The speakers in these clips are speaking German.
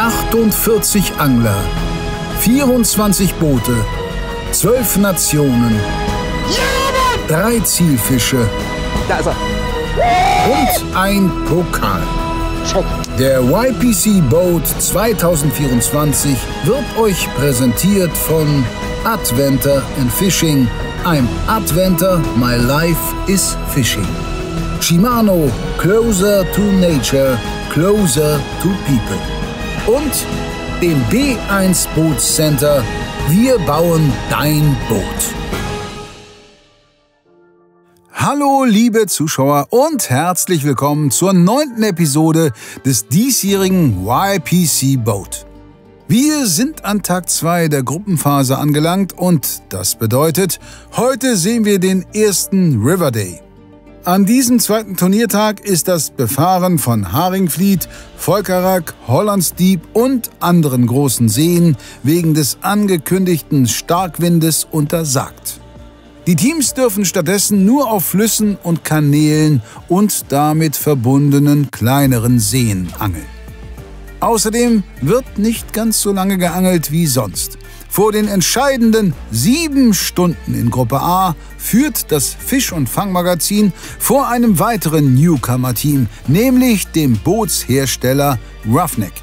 48 Angler, 24 Boote, 12 Nationen, 3 Zielfische und ein Pokal. Der YPC Boat 2024 wird euch präsentiert von Adventure in Fishing. I'm Adventure, my life is fishing. Shimano, closer to nature, closer to people. Und dem B1 Boat Center, wir bauen dein Boot. Hallo liebe Zuschauer und herzlich willkommen zur 9. Episode des diesjährigen YPC Boat. Wir sind an Tag 2 der Gruppenphase angelangt und das bedeutet, heute sehen wir den ersten River Day. An diesem zweiten Turniertag ist das Befahren von Haringvliet, Volkerak, Hollandsdieb und anderen großen Seen wegen des angekündigten Starkwindes untersagt. Die Teams dürfen stattdessen nur auf Flüssen und Kanälen und damit verbundenen kleineren Seen angeln. Außerdem wird nicht ganz so lange geangelt wie sonst. Vor den entscheidenden 7 Stunden in Gruppe A führt das Fisch- und Fangmagazin vor einem weiteren Newcomer-Team, nämlich dem Bootshersteller Roughneck.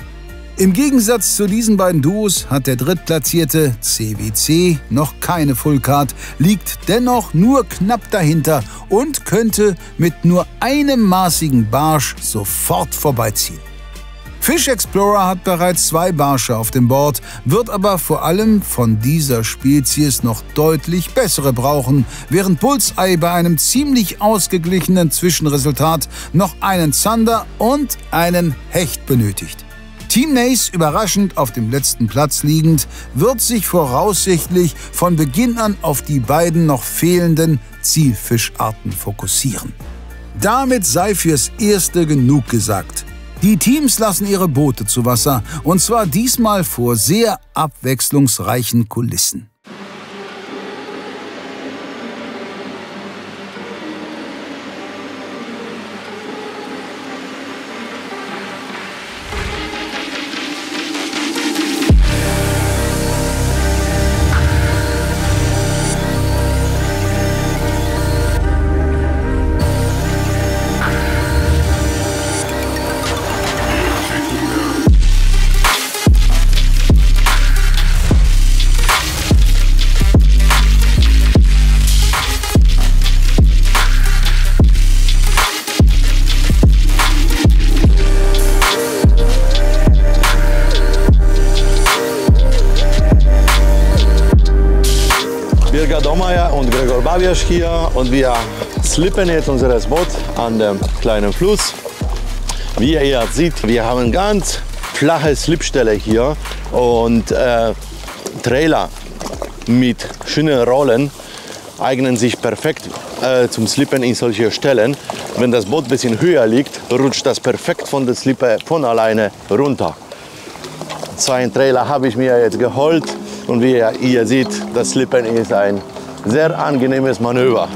Im Gegensatz zu diesen beiden Duos hat der drittplatzierte CWC noch keine Fullcard, liegt dennoch nur knapp dahinter und könnte mit nur einem maßigen Barsch sofort vorbeiziehen. Fish Explorer hat bereits 2 Barsche auf dem Board, wird aber vor allem von dieser Spezies noch deutlich bessere brauchen, während Bullseye bei einem ziemlich ausgeglichenen Zwischenresultat noch einen Zander und einen Hecht benötigt. Team Nace, überraschend auf dem letzten Platz liegend, wird sich voraussichtlich von Beginn an auf die beiden noch fehlenden Zielfischarten fokussieren. Damit sei fürs Erste genug gesagt. Die Teams lassen ihre Boote zu Wasser, und zwar diesmal vor sehr abwechslungsreichen Kulissen. Birger Dommeyer und Gregor Babiasch hier und wir slippen jetzt unser Boot an dem kleinen Fluss. Wie ihr hier seht, wir haben ganz flache Slipstelle hier und Trailer mit schönen Rollen eignen sich perfekt zum Slippen in solche Stellen. Wenn das Boot ein bisschen höher liegt, rutscht das perfekt von der Slippe von alleine runter. So einen Trailer habe ich mir jetzt geholt. Und wie ihr seht, das Slippen ist ein sehr angenehmes Manöver.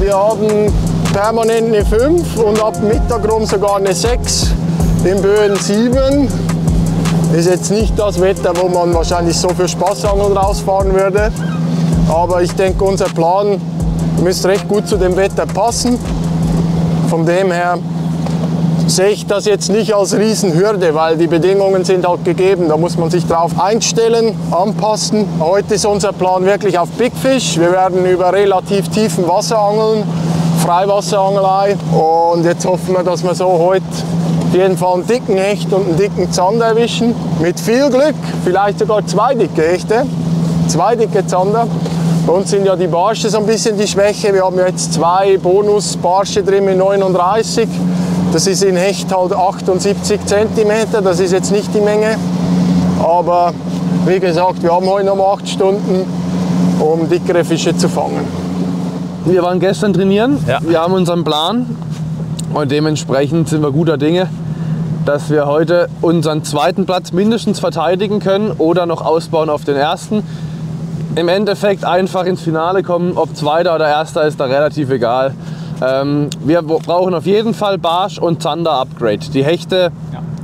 Wir haben permanent eine 5 und ab Mittag rum sogar eine 6, in Böen 7. Ist jetzt nicht das Wetter, wo man wahrscheinlich so für Spaßangeln rausfahren würde. Aber ich denke, unser Plan müsste recht gut zu dem Wetter passen. Von dem her sehe ich das jetzt nicht als Riesenhürde, weil die Bedingungen sind halt gegeben. Da muss man sich drauf einstellen, anpassen. Heute ist unser Plan wirklich auf Big Fish. Wir werden über relativ tiefen Wasser angeln, Freiwasserangelei. Und jetzt hoffen wir, dass wir so heute auf jeden Fall einen dicken Hecht und einen dicken Zander erwischen. Mit viel Glück, vielleicht sogar 2 dicke Hechte, 2 dicke Zander. Bei uns sind ja die Barsche so ein bisschen die Schwäche. Wir haben jetzt 2 Bonus-Barsche drin mit 39. Das ist in Hecht halt 78 cm. Das ist jetzt nicht die Menge. Aber wie gesagt, wir haben heute noch 8 Stunden, um dickere Fische zu fangen. Wir waren gestern trainieren. Ja. Wir haben unseren Plan. Und dementsprechend sind wir guter Dinge, dass wir heute unseren 2. Platz mindestens verteidigen können oder noch ausbauen auf den 1. Im Endeffekt einfach ins Finale kommen, ob 2. oder 1. ist da relativ egal. Wir brauchen auf jeden Fall Barsch und Zander Upgrade. Die Hechte,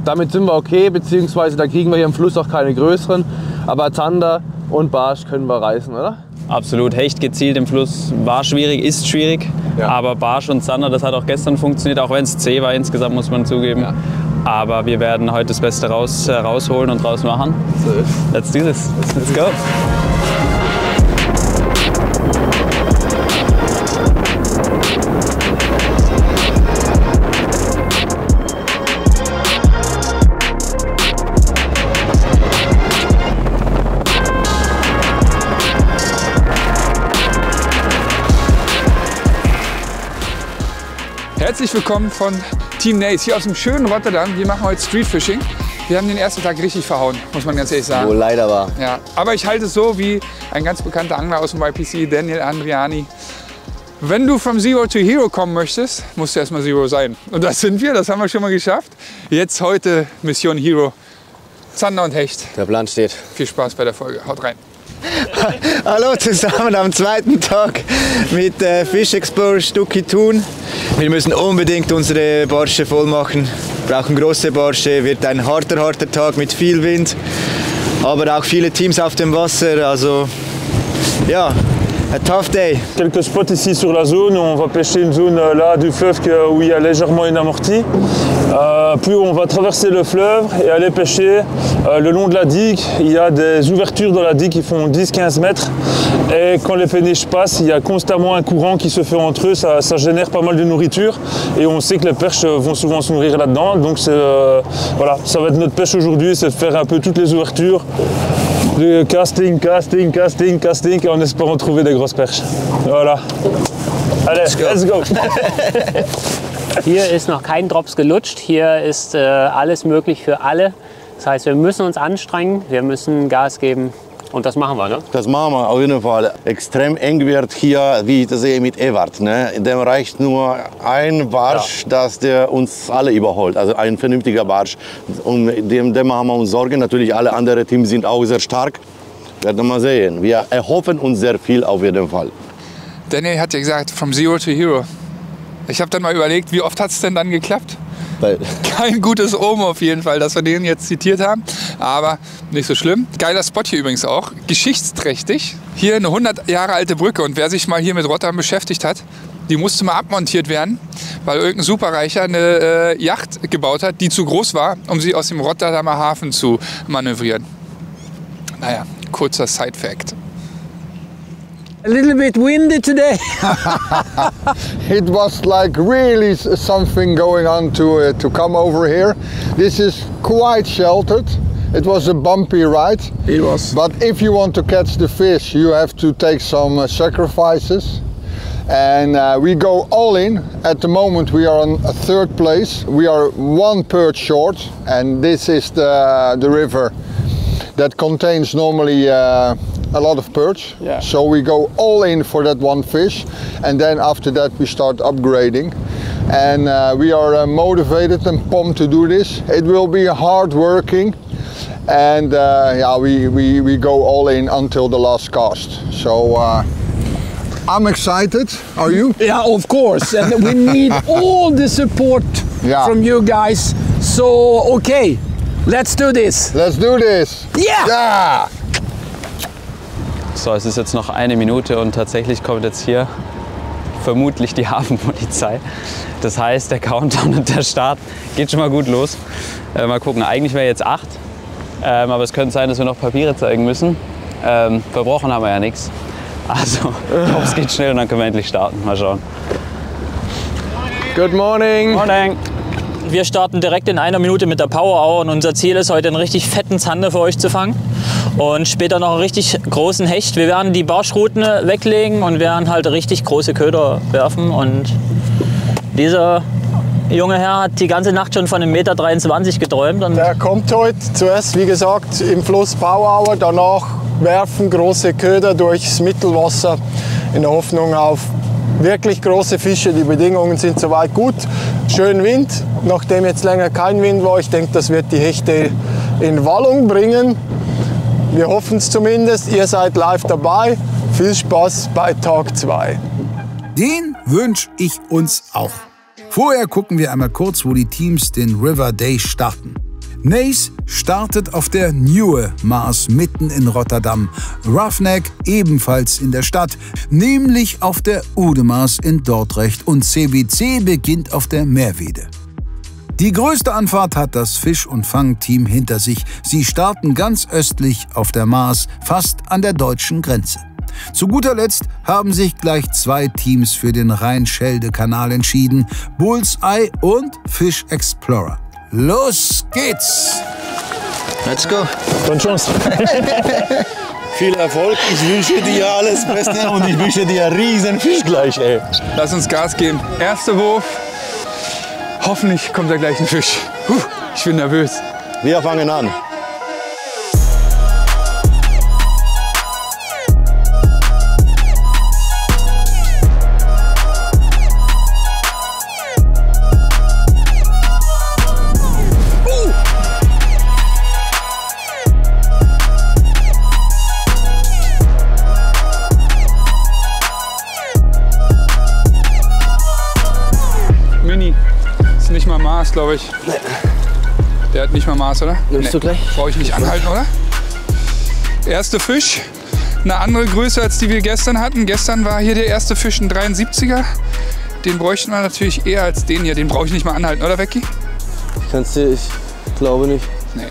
damit sind wir okay, beziehungsweise da kriegen wir hier im Fluss auch keine größeren. Aber Zander und Barsch können wir reißen, oder? Absolut, Hecht gezielt im Fluss war schwierig, ist schwierig. Ja. Aber Barsch und Zander, das hat auch gestern funktioniert, auch wenn es zäh war insgesamt, muss man zugeben. Ja. Aber wir werden heute das Beste rausholen und draus machen. Let's do this. Let's go. Herzlich willkommen von Team Nace hier aus dem schönen Rotterdam. Wir machen heute Street Fishing. Wir haben den ersten Tag richtig verhauen, muss man ganz ehrlich sagen. Wo leider war. Ja, aber ich halte es so wie ein ganz bekannter Angler aus dem YPC, Daniel Andriani. Wenn du from Zero to Hero kommen möchtest, musst du erstmal Zero sein. Und das sind wir, das haben wir schon mal geschafft. Jetzt heute Mission Hero. Zander und Hecht. Der Plan steht. Viel Spaß bei der Folge. Haut rein. Hallo zusammen am 2. Tag mit Fish Explorer Stucki Thun. Wir müssen unbedingt unsere Barsche voll machen. Wir brauchen große Barsche, wird ein harter Tag mit viel Wind. Aber auch viele Teams auf dem Wasser, also ja, a tough day. Quelques spots ici sur la zone, on va pêcher une zone là du fleuve où il y a légèrement une amortie. Puis on va traverser le fleuve et aller pêcher le long de la digue. Il y a des ouvertures dans la digue qui font 10-15 mètres. Et quand les péniches passent, il y a constamment un courant qui se fait entre eux. Ça génère pas mal de nourriture. Et on sait que les perches vont souvent se nourrir là-dedans. Donc voilà, ça va être notre pêche aujourd'hui, c'est de faire un peu toutes les ouvertures. De casting en espérant trouver des grosses perches. Voilà. Allez, let's go. Hier ist noch kein Drops gelutscht, hier ist alles möglich für alle. Das heißt, wir müssen uns anstrengen, wir müssen Gas geben und das machen wir, ne? Das machen wir auf jeden Fall. Extrem eng wird hier, wie ich das sehe, mit Ewart. Ne? Dem reicht nur ein Barsch, dass der uns alle überholt. Also ein vernünftiger Barsch. Und dem machen wir uns Sorgen. Natürlich alle anderen Teams sind auch sehr stark. Werden wir mal sehen. Wir erhoffen uns sehr viel auf jeden Fall. Daniel hat ja gesagt, from Zero to Hero. Ich habe dann mal überlegt, wie oft hat es denn dann geklappt? Kein gutes Omen auf jeden Fall, dass wir den jetzt zitiert haben, aber nicht so schlimm. Geiler Spot hier übrigens auch, geschichtsträchtig. Hier eine 100 Jahre alte Brücke und wer sich mal hier mit Rotterdam beschäftigt hat, die musste mal abmontiert werden, weil irgendein Superreicher eine Yacht gebaut hat, die zu groß war, um sie aus dem Rotterdamer Hafen zu manövrieren. Naja, kurzer Side-Fact. A little bit windy today. It was like really something going on to come over here. This is quite sheltered. It was a bumpy ride. It was. But if you want to catch the fish, you have to take some sacrifices. And we go all in. At the moment we are on a 3rd place. We are 1 perch short, and this is the river that contains normally a lot of perch. Yeah. So we go all in for that 1 fish, and then after that we start upgrading. And we are motivated and pumped to do this. It will be hard working, and yeah, we go all in until the last cast. So I'm excited. Are you? Yeah, of course. And we need all the support from you guys. So okay, let's do this. Let's do this. Yeah. Yeah. So, es ist jetzt noch 1 Minute und tatsächlich kommt jetzt hier vermutlich die Hafenpolizei. Das heißt, der Countdown und der Start geht schon mal gut los. Mal gucken, eigentlich wäre jetzt 8, aber es könnte sein, dass wir noch Papiere zeigen müssen. Verbrochen haben wir ja nichts. Also, ich hoffe, es geht schnell und dann können wir endlich starten. Mal schauen. Good morning. Morning. Wir starten direkt in 1 Minute mit der Power Hour und unser Ziel ist heute einen richtig fetten Zander für euch zu fangen und später noch einen richtig großen Hecht. Wir werden die Barschruten weglegen und werden halt richtig große Köder werfen und dieser junge Herr hat die ganze Nacht schon von 1,23 Meter geträumt. Und der kommt heute zuerst, wie gesagt, im Fluss Power Hour, danach werfen große Köder durchs Mittelwasser in der Hoffnung auf wirklich große Fische. Die Bedingungen sind soweit gut. Schön Wind, nachdem jetzt länger kein Wind war. Ich denke, das wird die Hechte in Wallung bringen. Wir hoffen es zumindest. Ihr seid live dabei. Viel Spaß bei Tag 2. Den wünsche ich uns auch. Vorher gucken wir einmal kurz, wo die Teams den River Day starten. Nace startet auf der Nieuwe Maas mitten in Rotterdam, Roughneck ebenfalls in der Stadt, nämlich auf der Oude Maas in Dordrecht und CBC beginnt auf der Merwede. Die größte Anfahrt hat das Fisch- und Fangteam hinter sich. Sie starten ganz östlich auf der Maas, fast an der deutschen Grenze. Zu guter Letzt haben sich gleich 2 Teams für den Rhein-Schelde-Kanal entschieden, Bullseye und Fish Explorer. Los geht's! Let's go! Bonne Chance! Viel Erfolg, ich wünsche dir alles Beste und ich wünsche dir einen riesen Fisch gleich, ey. Lass uns Gas geben. Erster Wurf. Hoffentlich kommt da gleich ein Fisch. Ich bin nervös. Wir fangen an. Glaube ich. Nee. Der hat nicht mal Maß, oder? Nimmst du gleich? Brauche ich nicht anhalten, oder? Erster Fisch. Eine andere Größe, als die wir gestern hatten. Gestern war hier der erste Fisch ein 73er. Den bräuchten wir natürlich eher als den hier. Den brauche ich nicht mal anhalten, oder Becky? Ich glaube nicht. Nee.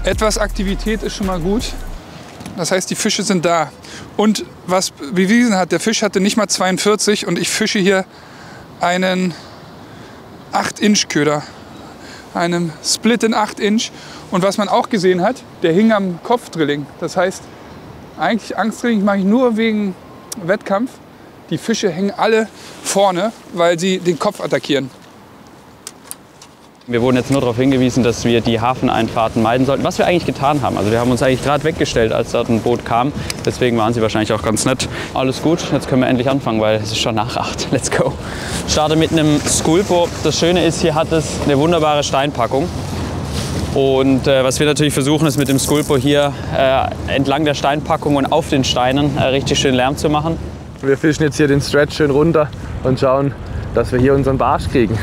Etwas Aktivität ist schon mal gut. Das heißt, die Fische sind da. Und was bewiesen hat, der Fisch hatte nicht mal 42 und ich fische hier einen 8-Inch-Köder, einem Split in 8-Inch. Und was man auch gesehen hat, der hing am Kopfdrilling. Das heißt, eigentlich Angstdrilling mache ich nur wegen Wettkampf. Die Fische hängen alle vorne, weil sie den Kopf attackieren. Wir wurden jetzt nur darauf hingewiesen, dass wir die Hafeneinfahrten meiden sollten, was wir eigentlich getan haben. Also wir haben uns eigentlich gerade weggestellt, als dort ein Boot kam. Deswegen waren sie wahrscheinlich auch ganz nett. Alles gut, jetzt können wir endlich anfangen, weil es ist schon nach 8. Let's go. Ich starte mit einem Sculpo. Das Schöne ist, hier hat es eine wunderbare Steinpackung. Und was wir natürlich versuchen, ist mit dem Sculpo hier entlang der Steinpackung und auf den Steinen richtig schön Lärm zu machen. Wir fischen jetzt hier den Stretch schön runter und schauen, dass wir hier unseren Barsch kriegen.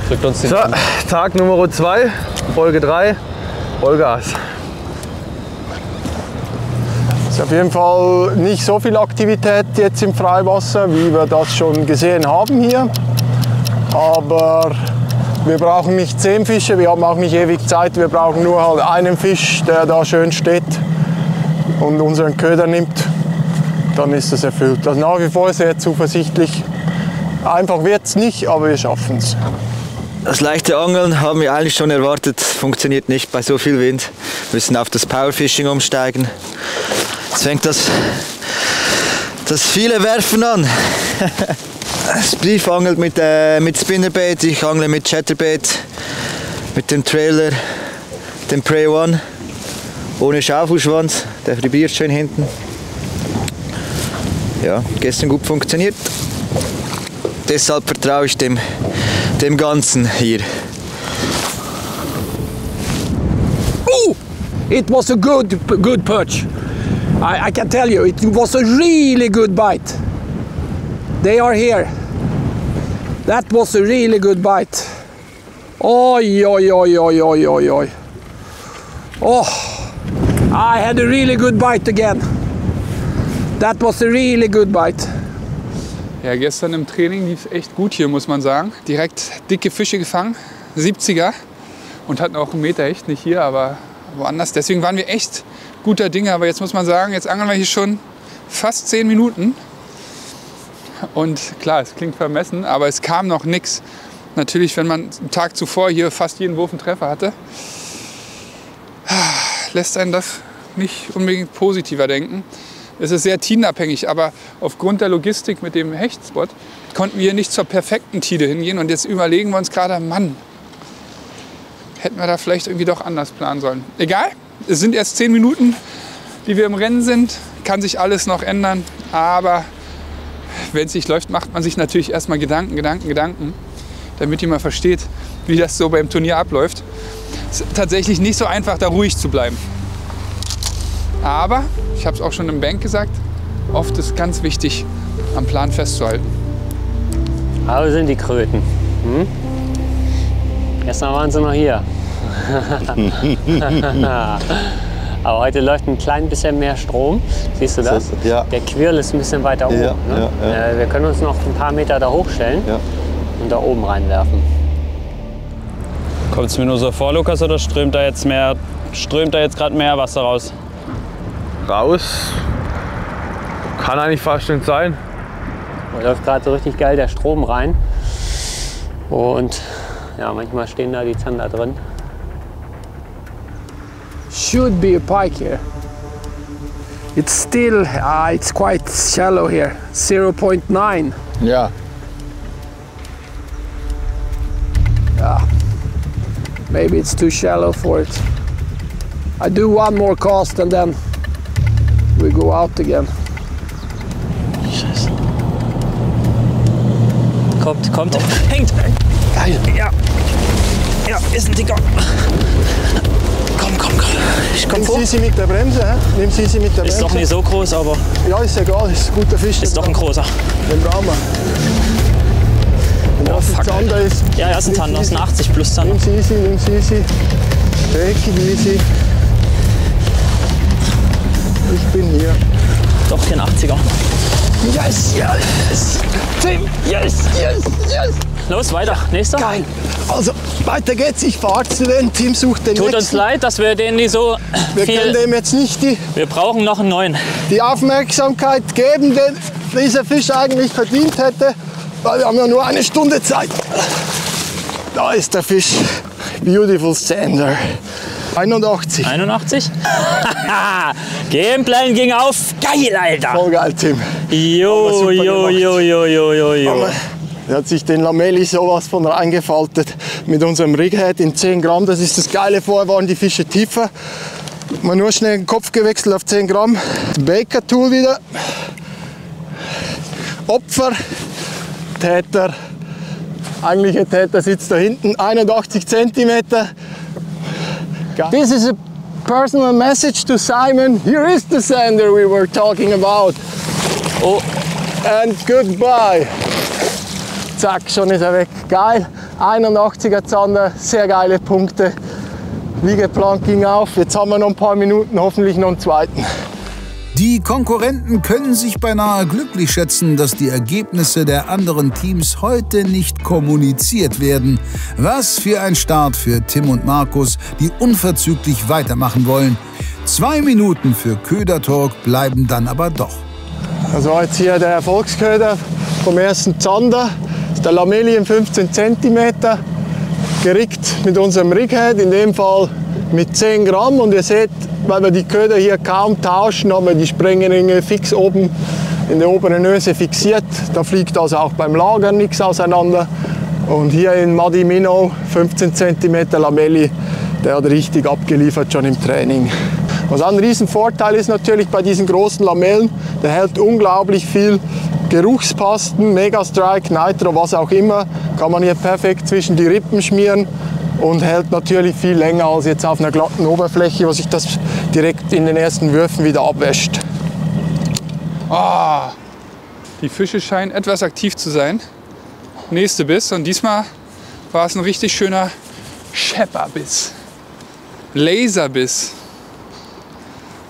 Drückt uns den so, Tag Nummer 2, Folge 3, Vollgas. Es ist auf jeden Fall nicht so viel Aktivität jetzt im Freiwasser, wie wir das schon gesehen haben hier. Aber wir brauchen nicht 10 Fische, wir haben auch nicht ewig Zeit. Wir brauchen nur halt einen Fisch, der da schön steht und unseren Köder nimmt. Dann ist es erfüllt. Also nach wie vor sehr zuversichtlich. Einfach wird es nicht, aber wir schaffen es. Das leichte Angeln haben wir eigentlich schon erwartet, funktioniert nicht bei so viel Wind. Wir müssen auf das Powerfishing umsteigen. Jetzt fängt das viele Werfen an. Spliff angelt mit Spinnerbait, ich angle mit Chatterbait, mit dem Trailer, dem Prey One, ohne Schaufelschwanz, der vibriert schön hinten. Ja, gestern gut funktioniert. Deshalb vertraue ich dem Ganzen hier. Oh, it was a good perch. I can tell you, it was a really good bite. They are here. That was a really good bite. Oi, oi, oi, oi, oi, oi, oi. Oh, I had a really good bite again. That was a really good bite. Ja, gestern im Training lief es echt gut hier, muss man sagen. Direkt dicke Fische gefangen, 70er. Und hatten auch einen Meter Hecht, nicht hier, aber woanders. Deswegen waren wir echt guter Dinge. Aber jetzt muss man sagen, jetzt angeln wir hier schon fast 10 Minuten. Und klar, es klingt vermessen, aber es kam noch nichts. Natürlich, wenn man einen Tag zuvor hier fast jeden Wurf einen Treffer hatte, lässt einen das nicht unbedingt positiver denken. Es ist sehr tidenabhängig, aber aufgrund der Logistik mit dem Hechtspot konnten wir nicht zur perfekten Tide hingehen. Und jetzt überlegen wir uns gerade, Mann, hätten wir da vielleicht irgendwie doch anders planen sollen. Egal, es sind erst 10 Minuten, die wir im Rennen sind. Kann sich alles noch ändern, aber wenn es nicht läuft, macht man sich natürlich erstmal Gedanken, damit jemand versteht, wie das so beim Turnier abläuft. Es ist tatsächlich nicht so einfach, da ruhig zu bleiben. Aber, ich habe es auch schon im Bank gesagt, oft ist ganz wichtig, am Plan festzuhalten. Aber sind die Kröten. Hm? Gestern waren sie noch hier. Aber heute läuft ein klein bisschen mehr Strom. Siehst du das? Ja. Der Quirl ist ein bisschen weiter oben. Ja, ne? ja. Wir können uns noch ein paar Meter da hochstellen und da oben reinwerfen. Kommt es mir nur so vor, Lukas, oder strömt da jetzt gerade mehr Wasser raus? Raus. Kann eigentlich fast nicht sein. Da läuft gerade so richtig geil der Strom rein. Und ja, manchmal stehen da die Zander drin. Should be a pike here. It's still, it's quite shallow here. 0.9. Yeah. Yeah. Maybe it's too shallow for it. I do one more cast and then we go out again. Scheiße. Kommt. Hängt. Geil. Ja. Ja, ist ein dicker. Komm. Ich komm vor. Nimm sie mit der Bremse, hä? Nimm sie mit der Bremse. Ist doch nicht so groß, aber. Ja, ist egal, ist ein guter Fisch. Ist doch ein großer. Den brauchen wir. Wenn das ein Zander ist. Ja, ist ein Zander, ist ein 80 plus Zander. Nimm sie easy. Take it easy. Ich bin hier. Doch, hier ein 80er. Yes! Tim! Yes! Los, weiter. Nächster. Geil. Also, weiter geht's. Ich fahre zu denen. Tim sucht den Tut nächsten. uns leid, dass wir denen nicht so Wir können dem jetzt nicht Wir brauchen noch einen neuen. die Aufmerksamkeit geben, den dieser Fisch eigentlich verdient hätte, weil wir haben ja nur eine Stunde Zeit. Da ist der Fisch. Beautiful Sander. 81. 81? Gameplan ging auf. Geil, Alter. Voll geil, Tim. Jo. Er hat sich den Lamelli sowas von reingefaltet mit unserem Righead in 10 Gramm. Das ist das Geile, vorher waren die Fische tiefer. Man nur schnell den Kopf gewechselt auf 10 Gramm. Baker Tool wieder. Opfer. Täter. Eigentliche Täter sitzt da hinten. 81 Zentimeter. This is a personal message to Simon. Here is the sander we were talking about. Oh. And goodbye. Zack, schon ist er weg. Geil. 81er Zander, sehr geile Punkte. Wie geplant ging auf. Jetzt haben wir noch ein paar Minuten, hoffentlich noch einen zweiten. Die Konkurrenten können sich beinahe glücklich schätzen, dass die Ergebnisse der anderen Teams heute nicht kommuniziert werden. Was für ein Start für Tim und Markus, die unverzüglich weitermachen wollen. 2 Minuten für Ködertalk bleiben dann aber doch. Das war jetzt hier der Erfolgsköder vom ersten Zander. Das ist der Lamelli in 15 cm, gerickt mit unserem Righead, in dem Fall mit 10 Gramm. Und ihr seht, weil wir die Köder hier kaum tauschen, haben wir die Sprengringe fix oben in der oberen Öse fixiert. Da fliegt also auch beim Lagern nichts auseinander. Und hier in Muddy Minnow 15 cm Lamelli, der hat richtig abgeliefert schon im Training. Was ein Riesenvorteil ist natürlich bei diesen großen Lamellen, der hält unglaublich viel Geruchspasten, Megastrike, Nitro, was auch immer, kann man hier perfekt zwischen die Rippen schmieren und hält natürlich viel länger als jetzt auf einer glatten Oberfläche, wo sich das direkt in den ersten Würfen wieder abwäscht. Oh, die Fische scheinen etwas aktiv zu sein. Nächste Biss und diesmal war es ein richtig schöner Schepperbiss. Laserbiss.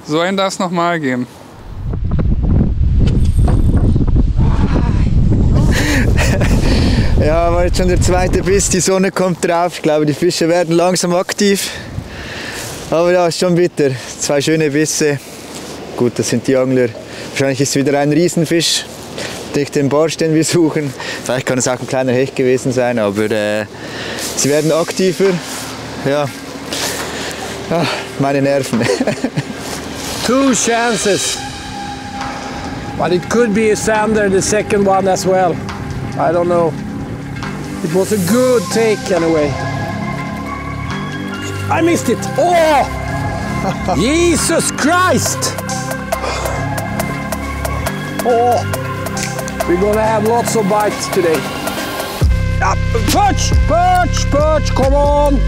So einen darf es nochmal geben. jetzt schon der zweite Biss, die Sonne kommt drauf. Ich glaube, die Fische werden langsam aktiv. Aber ja, ist schon bitter. 2 schöne Bisse. Gut, das sind die Angler. Wahrscheinlich ist es wieder ein Riesenfisch, den Barsch, den wir suchen. Vielleicht kann es auch ein kleiner Hecht gewesen sein, aber sie werden aktiver. Ja, meine Nerven. 2 chances. But it could be a sander, the second one as well. I don't know. It was a good take anyway. I missed it. Oh! Jesus Christ! Oh! We're gonna have lots of bites today. Perch! Perch! Perch! Come on!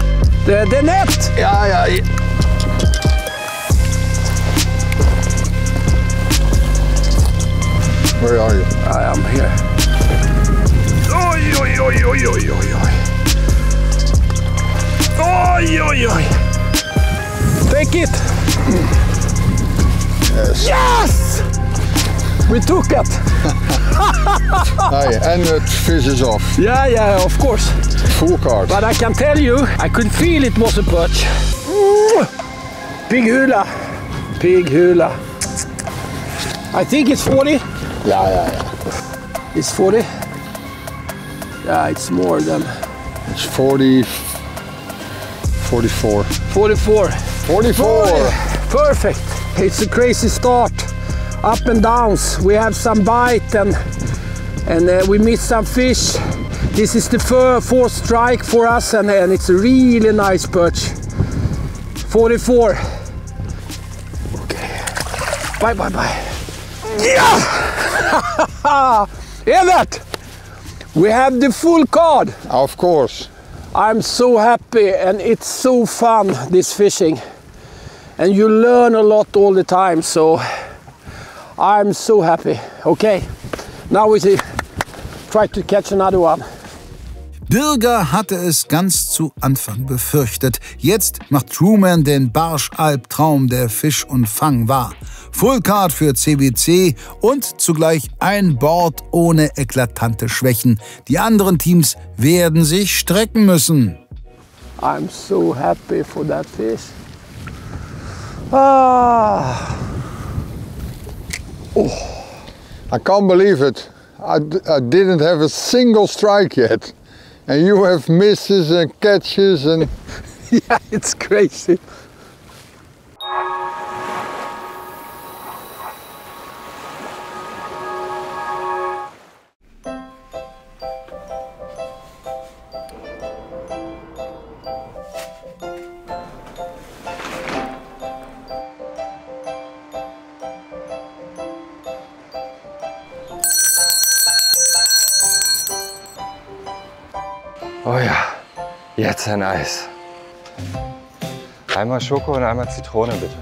The net! Yeah. Where are you? I am here. Oi, oi, oi, oi, oi, oi, oi. Oi, oi, oi. Take it. Yes. Yes! We took it. Hey, and the fish is off. Yeah, of course. Full card. But I can tell you, I could feel it was a perch. Big hula. Big hula. I think it's 40. Yeah. It's 40. Yeah, it's more than. It's 40. 44. 44. 44. Perfect. It's a crazy start. Up and downs. We have some bite and we missed some fish. This is the fourth strike for us and it's a really nice perch. 44. Okay. Bye. Yeah! Evert! We have the full card. Of course. I'm so happy and it's so fun, this fishing. And you learn a lot all the time, so I'm so happy. Okay, now we try to catch another one. Birger hatte es ganz zu Anfang befürchtet. Jetzt macht Truman den Barsch-Albtraum der Fisch und Fang wahr. Full Card für CWC und zugleich ein Board ohne eklatante Schwächen. Die anderen Teams werden sich strecken müssen. I'm so happy for that fish. Ah. Oh. I can't believe it. I didn't have a single strike yet. And you have misses and catches and... Yeah, it's crazy. Oh ja, jetzt ein Eis. Einmal Schoko und einmal Zitrone, bitte.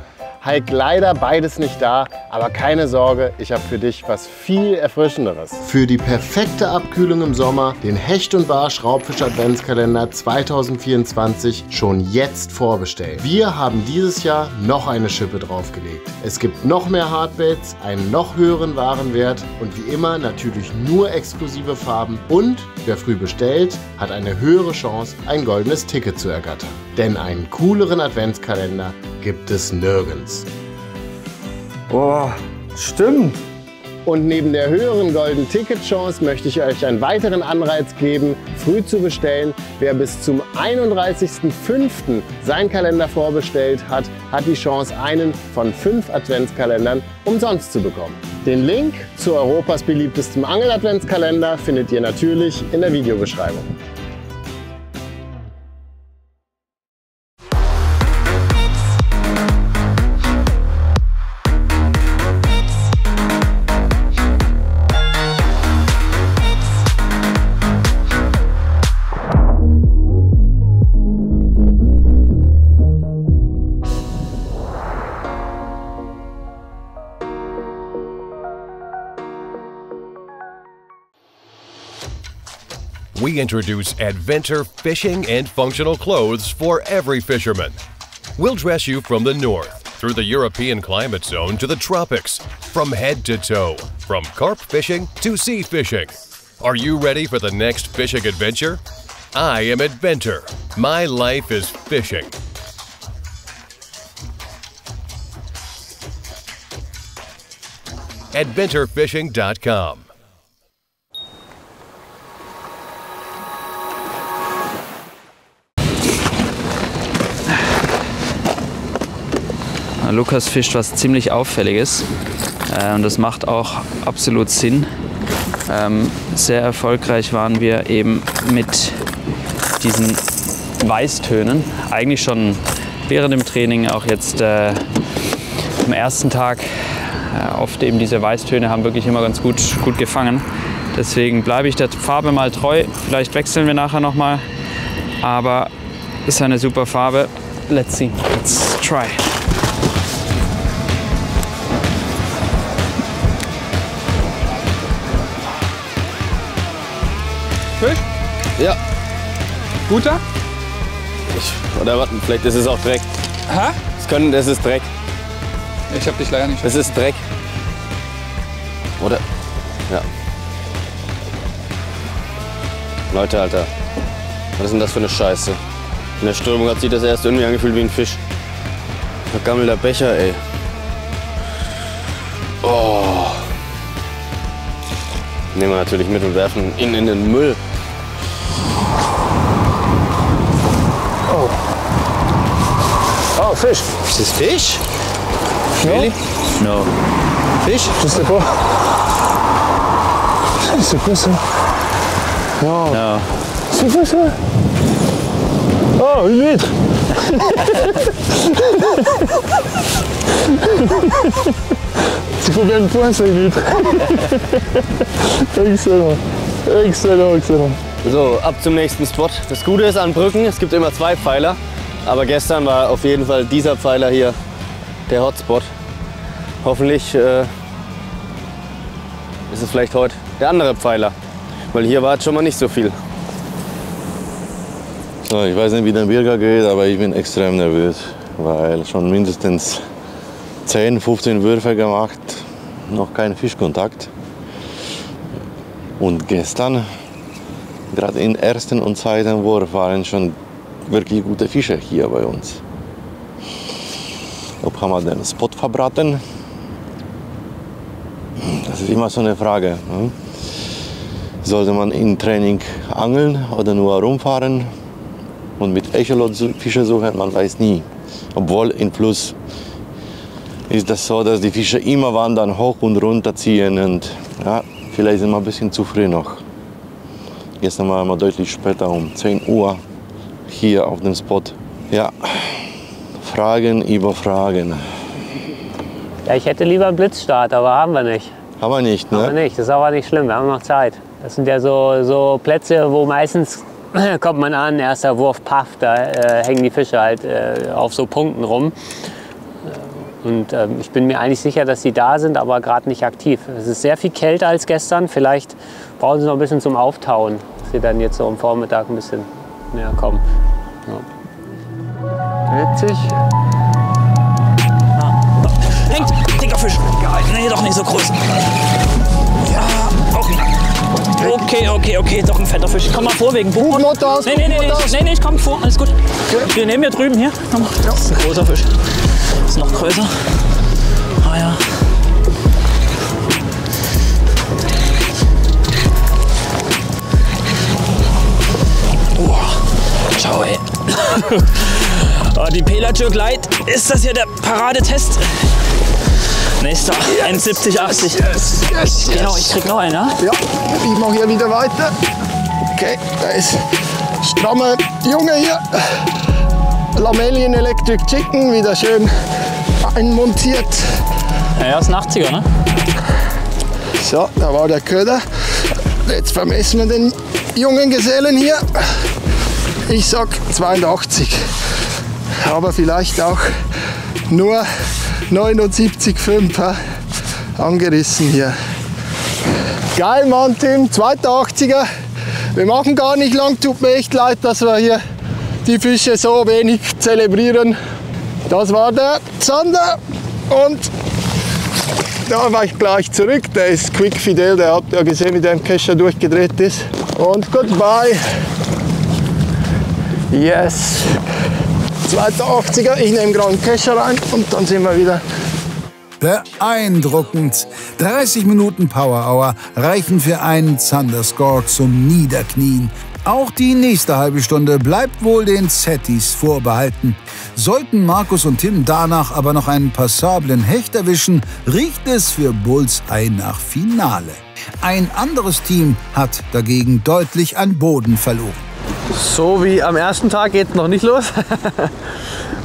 Heik, leider beides nicht da, aber keine Sorge, ich habe für dich was viel Erfrischenderes. Für die perfekte Abkühlung im Sommer den Hecht und Barsch Raubfisch Adventskalender 2024 schon jetzt vorbestellen. Wir haben dieses Jahr noch eine Schippe draufgelegt. Es gibt noch mehr Hardbaits, einen noch höheren Warenwert und wie immer natürlich nur exklusive Farben und wer früh bestellt, hat eine höhere Chance, ein goldenes Ticket zu ergattern. Denn einen cooleren Adventskalender gibt es nirgends. Boah, stimmt. Und neben der höheren Golden Ticket Chance möchte ich euch einen weiteren Anreiz geben, früh zu bestellen. Wer bis zum 31.05. seinen Kalender vorbestellt hat, hat die Chance, einen von 5 Adventskalendern umsonst zu bekommen. Den Link zu Europas beliebtestem Angel-Adventskalender findet ihr natürlich in der Videobeschreibung. We introduce Adventure fishing and functional clothes for every fisherman. We'll dress you from the north, through the European climate zone to the tropics, from head to toe, from carp fishing to sea fishing. Are you ready for the next fishing adventure? I am Adventure. My life is fishing. AdventureFishing.com. Lukas fischt was ziemlich Auffälliges und das macht auch absolut Sinn. Sehr erfolgreich waren wir eben mit diesen Weißtönen, eigentlich schon während dem Training, auch jetzt am ersten Tag. Oft eben diese Weißtöne haben wirklich immer ganz gut gefangen. Deswegen bleibe ich der Farbe mal treu. Vielleicht wechseln wir nachher noch mal, aber es ist eine super Farbe. Let's see, let's try. Fisch? Ja. Guter? Oder warten, vielleicht ist es auch Dreck. Hä? Das ist Dreck. Ich hab dich leider nicht. Das ist Dreck. Oder? Ja. Leute, Alter. Was ist denn das für eine Scheiße? In der Strömung hat sich das erst irgendwie angefühlt wie ein Fisch. Vergammelter Becher, ey. Oh. Nehmen wir natürlich mit und werfen ihn in den Müll. Oh. Oh, fish. Ist das Fisch? Really? No. Fish? Je sais pas. C'est quoi ça? Non. No. C'est quoi ça? Oh, une huître. C'est combien de points, ça, une huître? Excellent. Excellent, excellent. So, ab zum nächsten Spot. Das Gute ist an Brücken, es gibt immer 2 Pfeiler. Aber gestern war auf jeden Fall dieser Pfeiler hier der Hotspot. Hoffentlich ist es vielleicht heute der andere Pfeiler. Weil hier war es schon mal nicht so viel. So, ich weiß nicht, wie der Birger geht, aber ich bin extrem nervös. Weil schon mindestens 10, 15 Würfe gemacht, noch kein Fischkontakt. Und gestern, gerade im ersten und zweiten Wurf, waren schon wirklich gute Fische hier bei uns. Ob haben wir den Spot verbraten? Das ist immer so eine Frage. Sollte man im Training angeln oder nur rumfahren und mit Echolot Fische suchen? Man weiß nie. Obwohl im Fluss ist das so, dass die Fische immer wandern, hoch und runter ziehen. Und ja, vielleicht sind wir ein bisschen zu früh noch. Gestern waren wir deutlich später, um 10 Uhr hier auf dem Spot. Ja, Fragen über Fragen. Ja, ich hätte lieber einen Blitzstart, aber haben wir nicht. Haben wir nicht, ne? Haben wir nicht, das ist aber nicht schlimm, wir haben noch Zeit. Das sind ja so Plätze, wo meistens kommt man an, erster Wurf, paff, da hängen die Fische halt auf so Punkten rum. Und ich bin mir eigentlich sicher, dass sie da sind, aber gerade nicht aktiv. Es ist sehr viel kälter als gestern. Vielleicht brauchen sie noch ein bisschen zum Auftauen, dass sie dann jetzt so am Vormittag ein bisschen näher kommen. Ja. Witzig. Hängt! Dicker Fisch! Nee, doch nicht so groß. Ja, okay, doch ein fetter Fisch. Komm mal vor wegen Buch. Nee, ich komm vor, alles gut. Wir nehmen hier drüben, hier. Komm mal. Das ist ein großer Fisch. Das ist noch größer. Ah ja. Schau, ey. Oh, die Pelagic Light, ist das hier der Paradetest? Nächster, 1,70, 80. Yes. Genau, ich krieg noch einen, ja? Ja, ich mache hier wieder weiter. Okay, da ist strammer Junge hier. Lamellien Electric Chicken, wieder schön einmontiert. Ja, ist ein 80er, ne? So, da war der Köder. Jetzt vermessen wir den jungen Gesellen hier. Ich sag 82, aber vielleicht auch nur 79,5 angerissen hier. Geil, Mann, Tim, zweiter 80er. Wir machen gar nicht lang, tut mir echt leid, dass wir hier die Fische so wenig zelebrieren. Das war der Zander und Da war ich gleich zurück. Der ist Quick Fidel, der hat ja gesehen, wie der im Kescher durchgedreht ist. Und goodbye. Yes. Zweiter 80er, ich nehme gerade einen Kescher rein und dann sind wir wieder. Beeindruckend. 30 Minuten Power Hour reichen für einen Thunderscore zum Niederknien. Auch die nächste halbe Stunde bleibt wohl den Zettis vorbehalten. Sollten Markus und Tim danach aber noch einen passablen Hecht erwischen, riecht es für Bullseye nach Finale. Ein anderes Team hat dagegen deutlich an Boden verloren. So wie am ersten Tag geht es noch nicht los.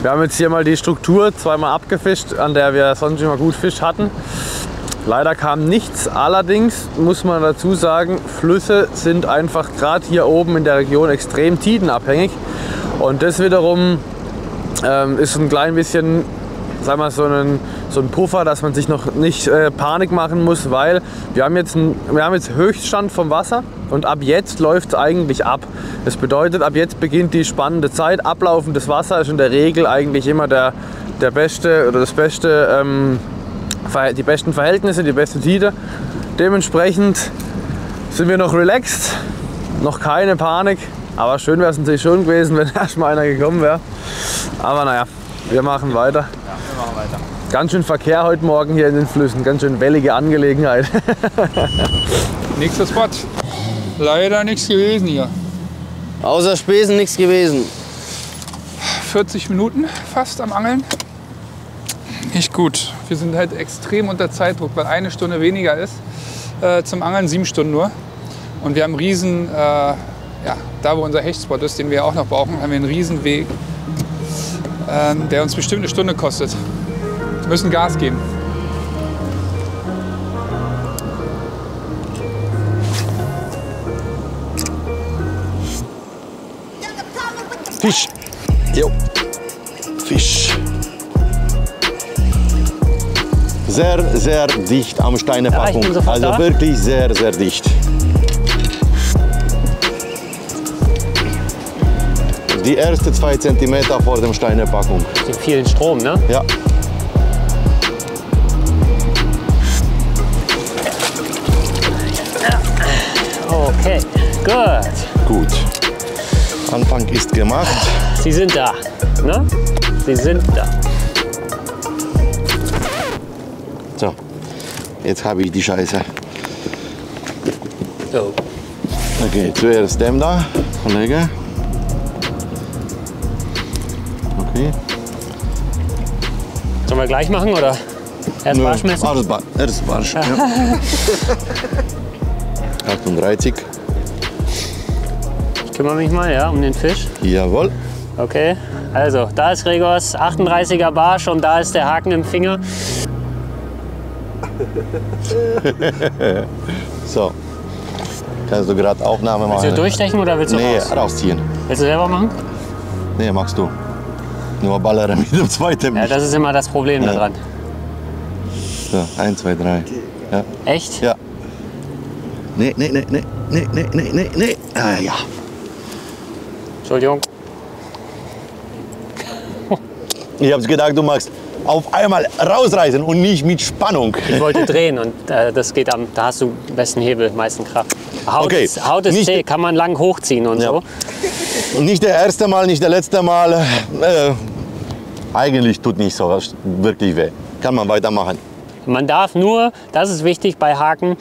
Wir haben jetzt hier mal die Struktur zweimal abgefischt, an der wir sonst immer gut Fisch hatten. Leider kam nichts. Allerdings muss man dazu sagen, Flüsse sind einfach gerade hier oben in der Region extrem tidenabhängig. Und das wiederum ist ein klein bisschen, sagen wir, so ein Puffer, dass man sich noch nicht Panik machen muss, weil wir haben jetzt Höchststand vom Wasser und ab jetzt läuft es eigentlich ab. Das bedeutet, ab jetzt beginnt die spannende Zeit. Ablaufendes Wasser ist in der Regel eigentlich immer der beste oder das beste, die besten Verhältnisse, die beste Tide. Dementsprechend sind wir noch relaxed, noch keine Panik. Aber schön wäre es natürlich schon gewesen, wenn erst mal einer gekommen wäre. Aber naja, wir machen weiter. Ja, wir machen weiter. Ganz schön Verkehr heute Morgen hier in den Flüssen, ganz schön wellige Angelegenheit. Nächster Spot. Leider nichts gewesen hier. Außer Spesen nichts gewesen. 40 Minuten fast am Angeln. Nicht gut. Wir sind halt extrem unter Zeitdruck, weil eine Stunde weniger ist zum Angeln, 7 Stunden nur. Und wir haben einen riesen, ja, da wo unser Hechtspot ist, den wir auch noch brauchen, haben wir einen riesen Weg, der uns bestimmt eine Stunde kostet. Wir müssen Gas geben. Fisch. Jo. Fisch. Sehr, sehr dicht am Steinepackung. Ja, also da. wirklich sehr, sehr dicht. Die ersten 2 Zentimeter vor dem Steinepackung. Den vielen Strom, ne? Ja. Okay, gut. Gut. Anfang ist gemacht. Sie sind da, ne? Sie sind da. So, jetzt habe ich die Scheiße. So. Okay, zuerst dem da, Kollege. Okay. Sollen wir gleich machen oder erst Barsch messen? Erst Barsch. Ja. 38. Ich kümmere mich mal, ja, um den Fisch. Jawohl. Okay, also da ist Gregors 38er Barsch und da ist der Haken im Finger. So. Kannst du gerade Aufnahme machen? Willst du durchstechen oder willst du rausziehen. Willst du selber machen? Nee, machst du. Nur ballere mit dem zweiten. Ja, das ist immer das Problem daran. So, 1, 2, 3. Ja. Echt? Ja. Nee. Ah, ja. Entschuldigung. Ich hab's gedacht, du magst auf einmal rausreißen und nicht mit Spannung. Ich wollte drehen und das geht da hast du besten Hebel, meisten Kraft. Haut ist zäh, kann man lang hochziehen und so. Und nicht der erste Mal, nicht der letzte Mal. Eigentlich tut nicht so wirklich weh. Kann man weitermachen. Man darf nur, das ist wichtig bei Haken,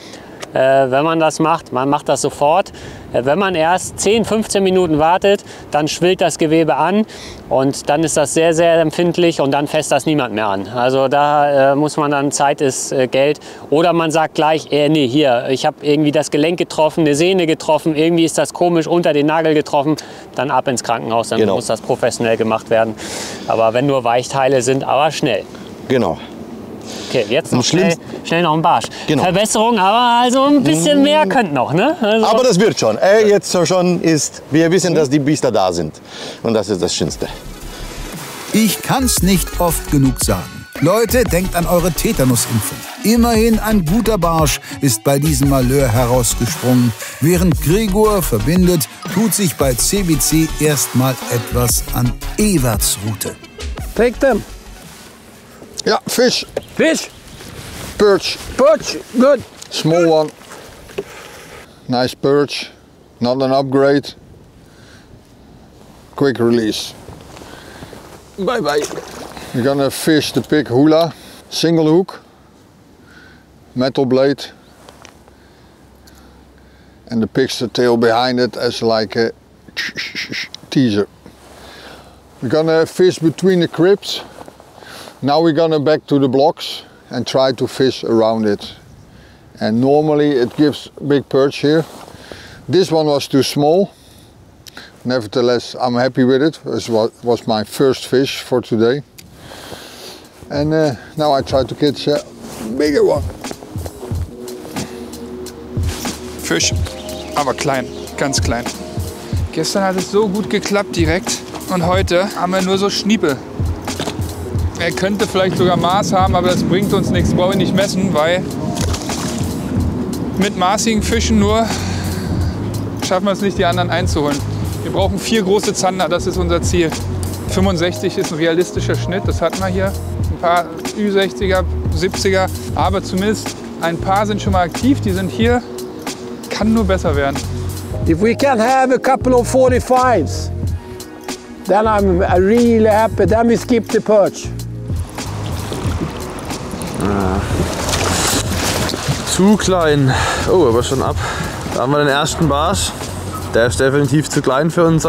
wenn man das macht, man macht das sofort. Wenn man erst 10, 15 Minuten wartet, dann schwillt das Gewebe an und dann ist das sehr, sehr empfindlich und dann fässt das niemand mehr an. Also da muss man dann, Zeit ist Geld. Oder man sagt gleich, nee, hier, ich habe irgendwie das Gelenk getroffen, eine Sehne getroffen, irgendwie ist das komisch unter den Nagel getroffen, dann ab ins Krankenhaus, dann muss das professionell gemacht werden. Aber wenn nur Weichteile sind, aber schnell. Genau. Okay, jetzt noch schnell noch ein Barsch. Genau. Verbesserung, aber also ein bisschen mehr könnt noch, ne? Also aber das wird schon. Jetzt schon ist, wir wissen, dass die Biester da sind. Und das ist das Schönste. Ich kann's nicht oft genug sagen. Leute, denkt an eure Tetanusimpfung. Immerhin ein guter Barsch ist bei diesem Malheur herausgesprungen. Während Gregor verbindet, tut sich bei CBC erstmal etwas an Everts Route. Take them. Ja, Fisch. Fish. Perch. Perch, good. Small one. Nice perch. Not an upgrade. Quick release. Bye bye. We're gonna fish the pig hula. Single hook. Metal blade. And the pig's tail behind it as like a teaser. We're gonna fish between the cribs. Now we're gonna back to the blocks and try to fish around it. And normally it gives big perch here. This one was too small. Nevertheless, I'm happy with it. It was my first fish for today. And now I try to catch a bigger one. Fisch, aber klein, ganz klein. Gestern hat es so gut geklappt direkt und heute haben wir nur so Schniepel. Er könnte vielleicht sogar Maß haben, aber das bringt uns nichts, brauche ich nicht messen, weil mit maßigen Fischen nur schaffen wir es nicht, die anderen einzuholen. Wir brauchen 4 große Zander, das ist unser Ziel. 65 ist ein realistischer Schnitt, das hatten wir hier. Ein paar Ü60er, 70er, aber zumindest ein paar sind schon mal aktiv, die sind hier. Kann nur besser werden. If we can have a couple of 45s, then I'm really happy. Then we skip the perch. Zu klein. Oh, aber schon ab. Da haben wir den ersten Barsch. Der ist definitiv zu klein für um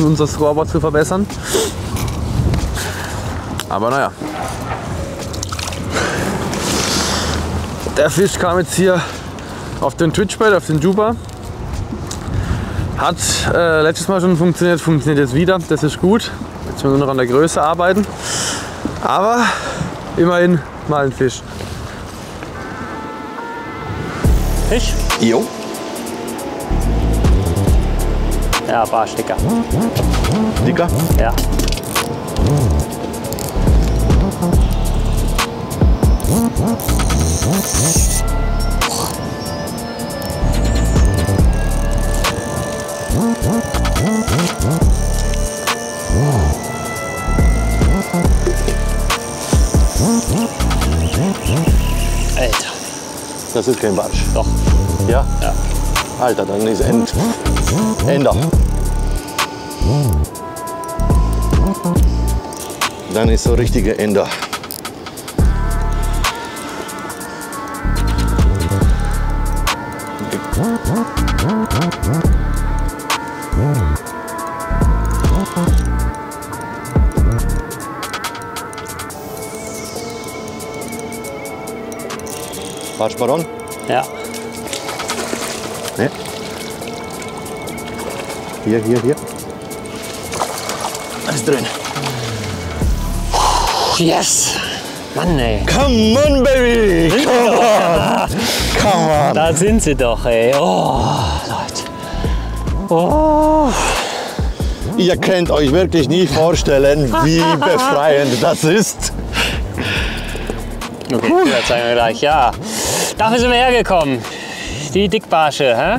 unser Scoreboard zu verbessern. Aber naja. Der Fisch kam jetzt hier auf den Twitchbait, auf den Juba. Hat letztes Mal schon funktioniert, funktioniert jetzt wieder. Das ist gut. Jetzt müssen wir nur noch an der Größe arbeiten. Aber immerhin mal ein Fisch. Fisch? Jo. Ja, Barsch dicker. Dicker? Ja. Alter. Das ist kein Barsch. Doch. Ja? Ja. Alter, dann ist Ender. Dann ist so richtige Ender. Barschbaron? Ja. Ne? Hier. Alles drin. Yes! Mann, ey. Come on, baby! Come on! Come on! Da sind sie doch, ey. Oh, Leute. Oh. Ihr könnt euch wirklich nie vorstellen, wie befreiend das ist. Okay, das zeigen wir gleich. Ja, dafür sind wir hergekommen. Die Dickbarsche, hä?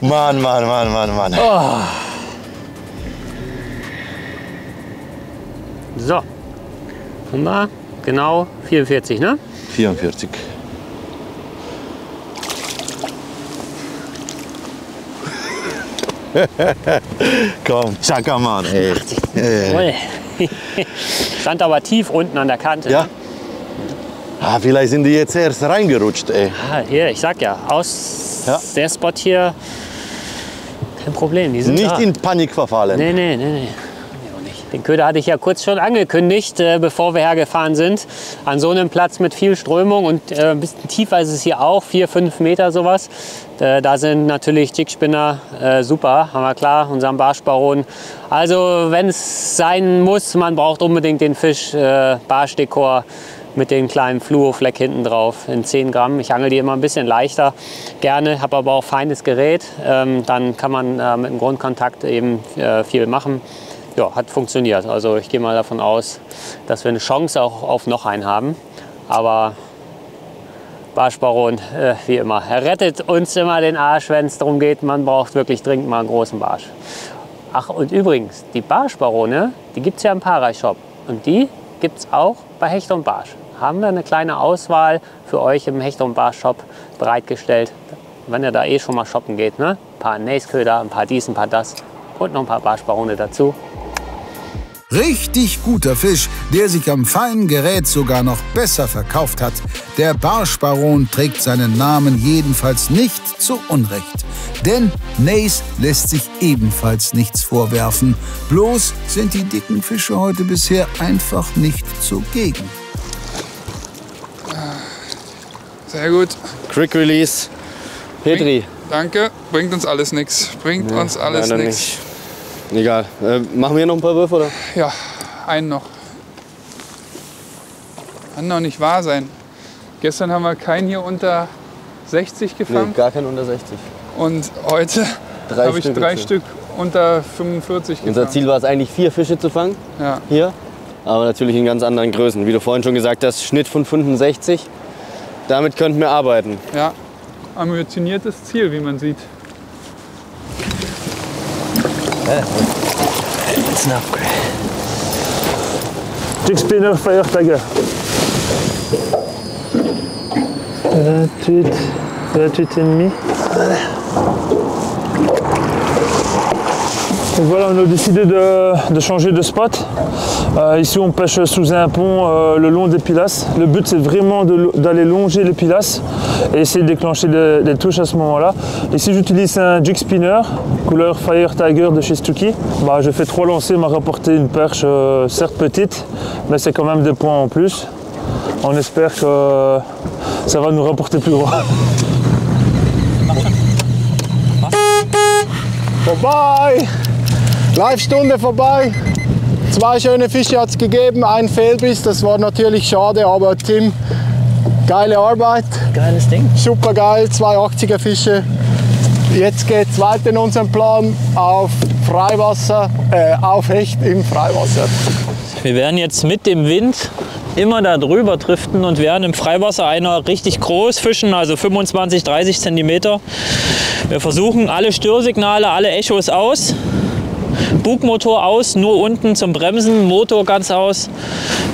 Mann. Oh. So, haben wir genau 44, ne? 44. Komm, Chakaman, ey. Stand aber tief unten an der Kante. Ja. Ah, vielleicht sind die jetzt erst reingerutscht, ey. Ah, hier, ich sag ja, der Spot hier, kein Problem. Die sind nicht da. in Panik verfallen. Nee. Den Köder hatte ich ja kurz schon angekündigt, bevor wir hergefahren sind. An so einem Platz mit viel Strömung und ein bisschen tiefer ist es hier auch, 4-5 Meter sowas. Da sind natürlich Jigspinner super, haben wir klar, unseren Barschbaron. Also wenn es sein muss, man braucht unbedingt den Fisch, Barschdekor mit dem kleinen Fluorofleck hinten drauf in 10 Gramm. Ich angel die immer ein bisschen leichter, gerne, habe aber auch feines Gerät. Dann kann man mit dem Grundkontakt eben viel machen. Ja, hat funktioniert. Also ich gehe mal davon aus, dass wir eine Chance auch auf noch einen haben. Aber Barschbaron, wie immer, er rettet uns immer den Arsch, wenn es darum geht, man braucht wirklich dringend mal einen großen Barsch. Ach, und übrigens, die Barschbarone, die gibt es ja im Para-Shop. Und die gibt es auch bei Hecht und Barsch. haben wir eine kleine Auswahl für euch im Hecht- und Barsch-Shop bereitgestellt. Wenn ihr da eh schon mal shoppen geht, ne? Ein paar Näsköder, ein paar dies, ein paar das und noch ein paar Barschbarone dazu. Richtig guter Fisch, der sich am feinen Gerät sogar noch besser verkauft hat. Der Barschbaron trägt seinen Namen jedenfalls nicht zu Unrecht. Denn Nace lässt sich ebenfalls nichts vorwerfen. Bloß sind die dicken Fische heute bisher einfach nicht zugegen. Sehr gut. Quick Release. Petri. Danke. Bringt uns alles nichts. Bringt uns alles nichts. Egal. Machen wir noch ein paar Würfe, oder? Ja, einen noch. Kann doch nicht wahr sein. Gestern haben wir keinen hier unter 60 gefangen. Nee, gar keinen unter 60. Und heute habe ich 3 Stück unter 45 gefangen. Unser Ziel war es eigentlich 4 Fische zu fangen. Ja. Hier. Aber natürlich in ganz anderen Größen. Wie du vorhin schon gesagt hast, Schnitt von 65. Damit könnten wir arbeiten. Ja, ambitioniertes Ziel, wie man sieht. It's an upgrade. Jig spinner, fire tiger. 28,5. Donc voilà, on a décidé de changer de spot. Ici on pêche sous un pont le long des pilasses. Le but c'est vraiment d'aller longer les pilasses et essayer de déclencher des touches à ce moment-là. Ici j'utilise un jig spinner couleur Fire Tiger de chez Stucky. Je fais 3 lancers, m'a rapporté une perche certes petite, mais c'est quand même des points en plus. On espère que ça va nous rapporter plus gros. Vorbei! Live-Stunde vorbei. 2 schöne Fische hat es gegeben, ein Fehlbiss, das war natürlich schade, aber Tim, geile Arbeit. Geiles Ding. Super geil, 2 80er Fische. Jetzt geht es weiter in unserem Plan auf Freiwasser, auf Hecht im Freiwasser. Wir werden jetzt mit dem Wind immer da drüber driften und werden im Freiwasser einer richtig groß fischen, also 25, 30 Zentimeter. Wir versuchen alle Störsignale, alle Echos aus. Bugmotor aus, nur unten zum Bremsen, Motor ganz aus,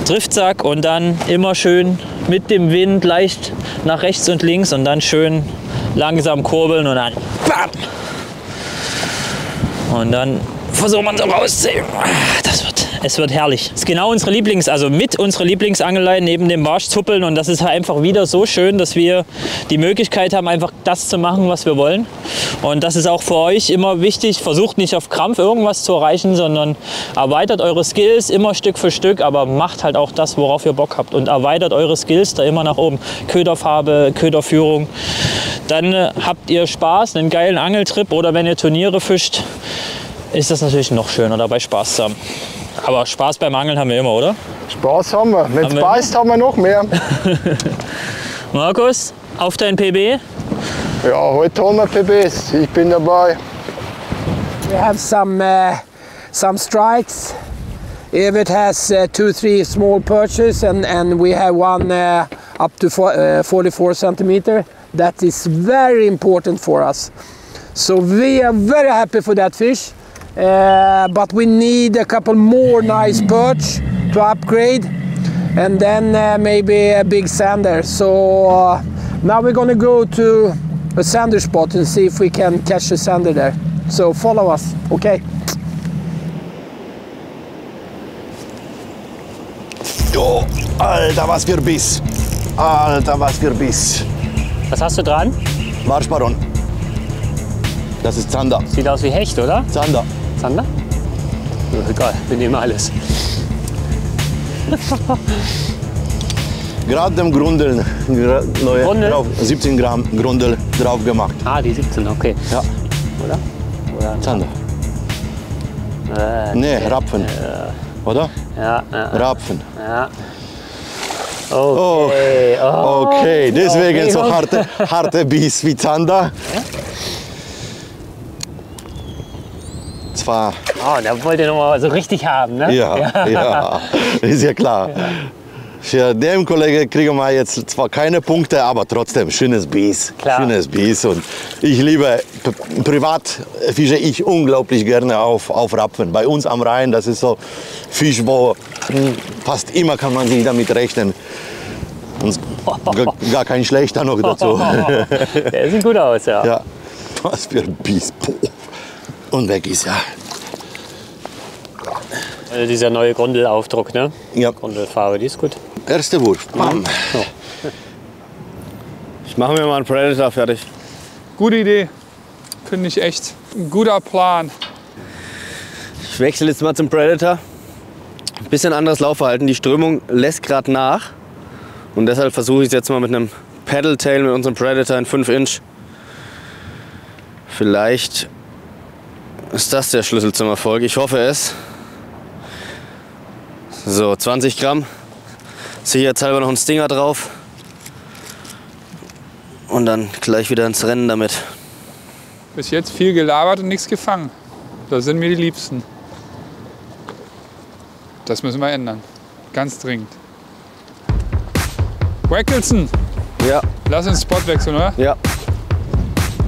Driftsack und dann immer schön mit dem Wind leicht nach rechts und links und dann schön langsam kurbeln und dann bam! Und dann versuchen wir so rauszuziehen. Es wird herrlich. Das ist genau unsere unsere Lieblingsangelei neben dem Barschzuppeln und das ist halt einfach wieder so schön, dass wir die Möglichkeit haben, einfach das zu machen, was wir wollen. Und das ist auch für euch immer wichtig. Versucht nicht auf Krampf irgendwas zu erreichen, sondern erweitert eure Skills immer Stück für Stück, aber macht halt auch das, worauf ihr Bock habt und erweitert eure Skills da immer nach oben. Köderfarbe, Köderführung. Dann habt ihr Spaß, einen geilen Angeltrip oder wenn ihr Turniere fischt, ist das natürlich noch schöner, dabei Spaß zu haben. Aber Spaß beim Angeln haben wir immer, oder? Spaß haben wir. Wenn es beißt, haben wir noch mehr. Markus, auf dein PB? Ja, heute haben wir PBs. Ich bin dabei. We have some strikes. Evert has 2-3 small perches and we have one up to 44 centimeter. That is very important for us. So we are very happy for that fish. But we need a couple more nice perch to upgrade and then maybe a big sander. So now we're gonna go to a sander spot and see if we can catch a sander there. So follow us, okay? Jo, Alter, was für Biss. Alter, was für Biss. Was hast du dran? Barschbaron. Das ist Zander. Sieht aus wie Hecht, oder? Zander. Zander? Ja, egal, wir nehmen alles. Gerade dem Grundeln, neue drauf, 17 Gramm Grundel drauf gemacht. Ah, die 17, okay. Ja. Oder Zander. Nee, Rapfen. Oder? Ja. Rapfen. Ja. Okay. Okay, deswegen so harte Biss wie Zander. Ja? Zwar. Oh, da wollt ihr noch mal so richtig haben, ne? Ja, ist ja klar. Ja. Für den Kollegen kriegen wir jetzt zwar keine Punkte, aber trotzdem schönes Biss. Klar. Schönes Biss. Und ich liebe, privat fische ich unglaublich gerne auf Rapfen. Bei uns am Rhein, das ist so Fisch, wo fast immer kann man sich damit rechnen, Und gar kein schlechter noch dazu. Der sieht gut aus, ja. Ja, was für ein Biest. Und weg ist er. Also dieser neue Grundelaufdruck, ne? Ja. Grundelfarbe, die ist gut. Erster Wurf. Bam. So. Ich mache mir mal einen Predator fertig. Gute Idee. Finde ich echt. Ein guter Plan. Ich wechsle jetzt mal zum Predator. Ein bisschen anderes Laufverhalten. Die Strömung lässt gerade nach. Und deshalb versuche ich es jetzt mal mit einem Paddle Tail mit unserem Predator in 5 Inch. Vielleicht ist das der Schlüssel zum Erfolg. Ich hoffe es. So, 20 Gramm. Sicherheitshalber noch ein Stinger drauf. Und dann gleich wieder ins Rennen damit. Bis jetzt viel gelabert und nichts gefangen. Das sind mir die Liebsten. Das müssen wir ändern. Ganz dringend. Wackelson! Ja. Lass uns Spot wechseln, oder? Ja.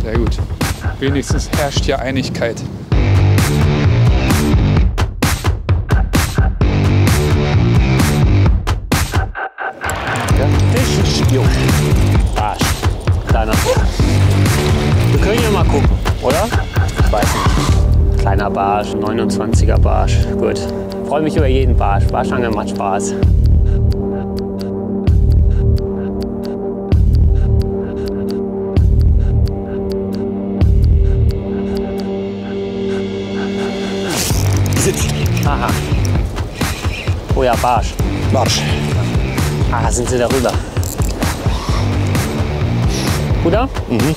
Sehr gut. Wenigstens herrscht hier Einigkeit. Fisch. Jo. Barsch. Kleiner. Wir können ja mal gucken, oder? Ich weiß nicht. Kleiner Barsch, 29er Barsch. Gut. Freue mich über jeden Barsch. Barschangeln macht Spaß. Aha. Oh ja, Barsch. Barsch. Ah, sind sie darüber. Guter? Mhm.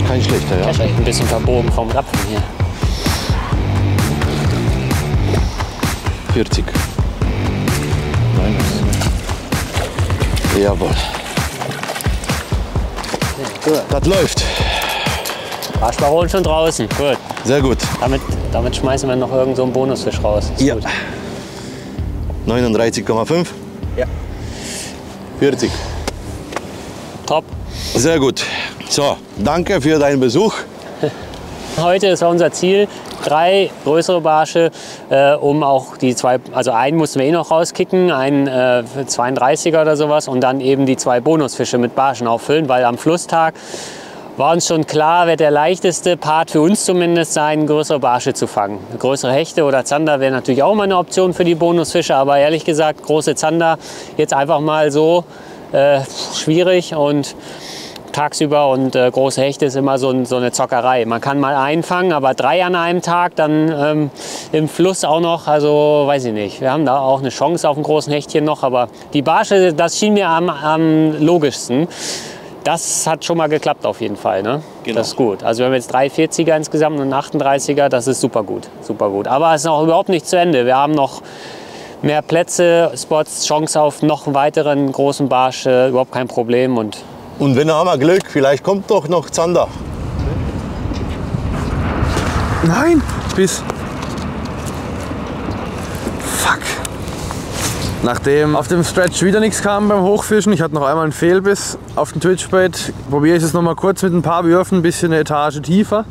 Kein schlechter, ja. Vielleicht ein bisschen verbogen vom Rapfen hier. 40. Jawohl. Gut. Das läuft. Barschbaron schon draußen. Gut. Sehr gut. Damit schmeißen wir noch irgend so einen Bonusfisch raus. Ist ja. Gut. 39,5. Ja. 40. Top. Sehr gut. So, danke für deinen Besuch. Heute ist unser Ziel, 3 größere Barsche, um auch die 2, also einen mussten wir eh noch rauskicken, einen 32er oder sowas und dann eben die 2 Bonusfische mit Barschen auffüllen, weil am Flusstag war uns schon klar, wird der leichteste Part für uns zumindest sein, größere Barsche zu fangen. Größere Hechte oder Zander wäre natürlich auch mal eine Option für die Bonusfische, aber ehrlich gesagt, große Zander jetzt einfach mal so schwierig und tagsüber und große Hechte ist immer so eine Zockerei. Man kann mal einfangen, aber 3 an einem Tag, dann im Fluss auch noch, also weiß ich nicht. Wir haben da auch eine Chance auf ein großen Hechtchen noch, aber die Barsche, das schien mir am logischsten. Das hat schon mal geklappt auf jeden Fall, ne? Genau. Das ist gut. Also wir haben jetzt 3 40er insgesamt und einen 38er, das ist super gut, super gut. Aber es ist noch überhaupt nicht zu Ende. Wir haben noch mehr Plätze, Spots, Chance auf noch einen weiteren großen Barsch, überhaupt kein Problem. Und wenn wir haben Glück, vielleicht kommt doch noch Zander. Nein, Biss. Fuck. Nachdem auf dem Stretch wieder nichts kam beim Hochfischen, ich hatte noch einmal einen Fehlbiss auf den Twitchbait, probiere ich es noch mal kurz mit ein paar Würfen, ein bisschen eine Etage tiefer.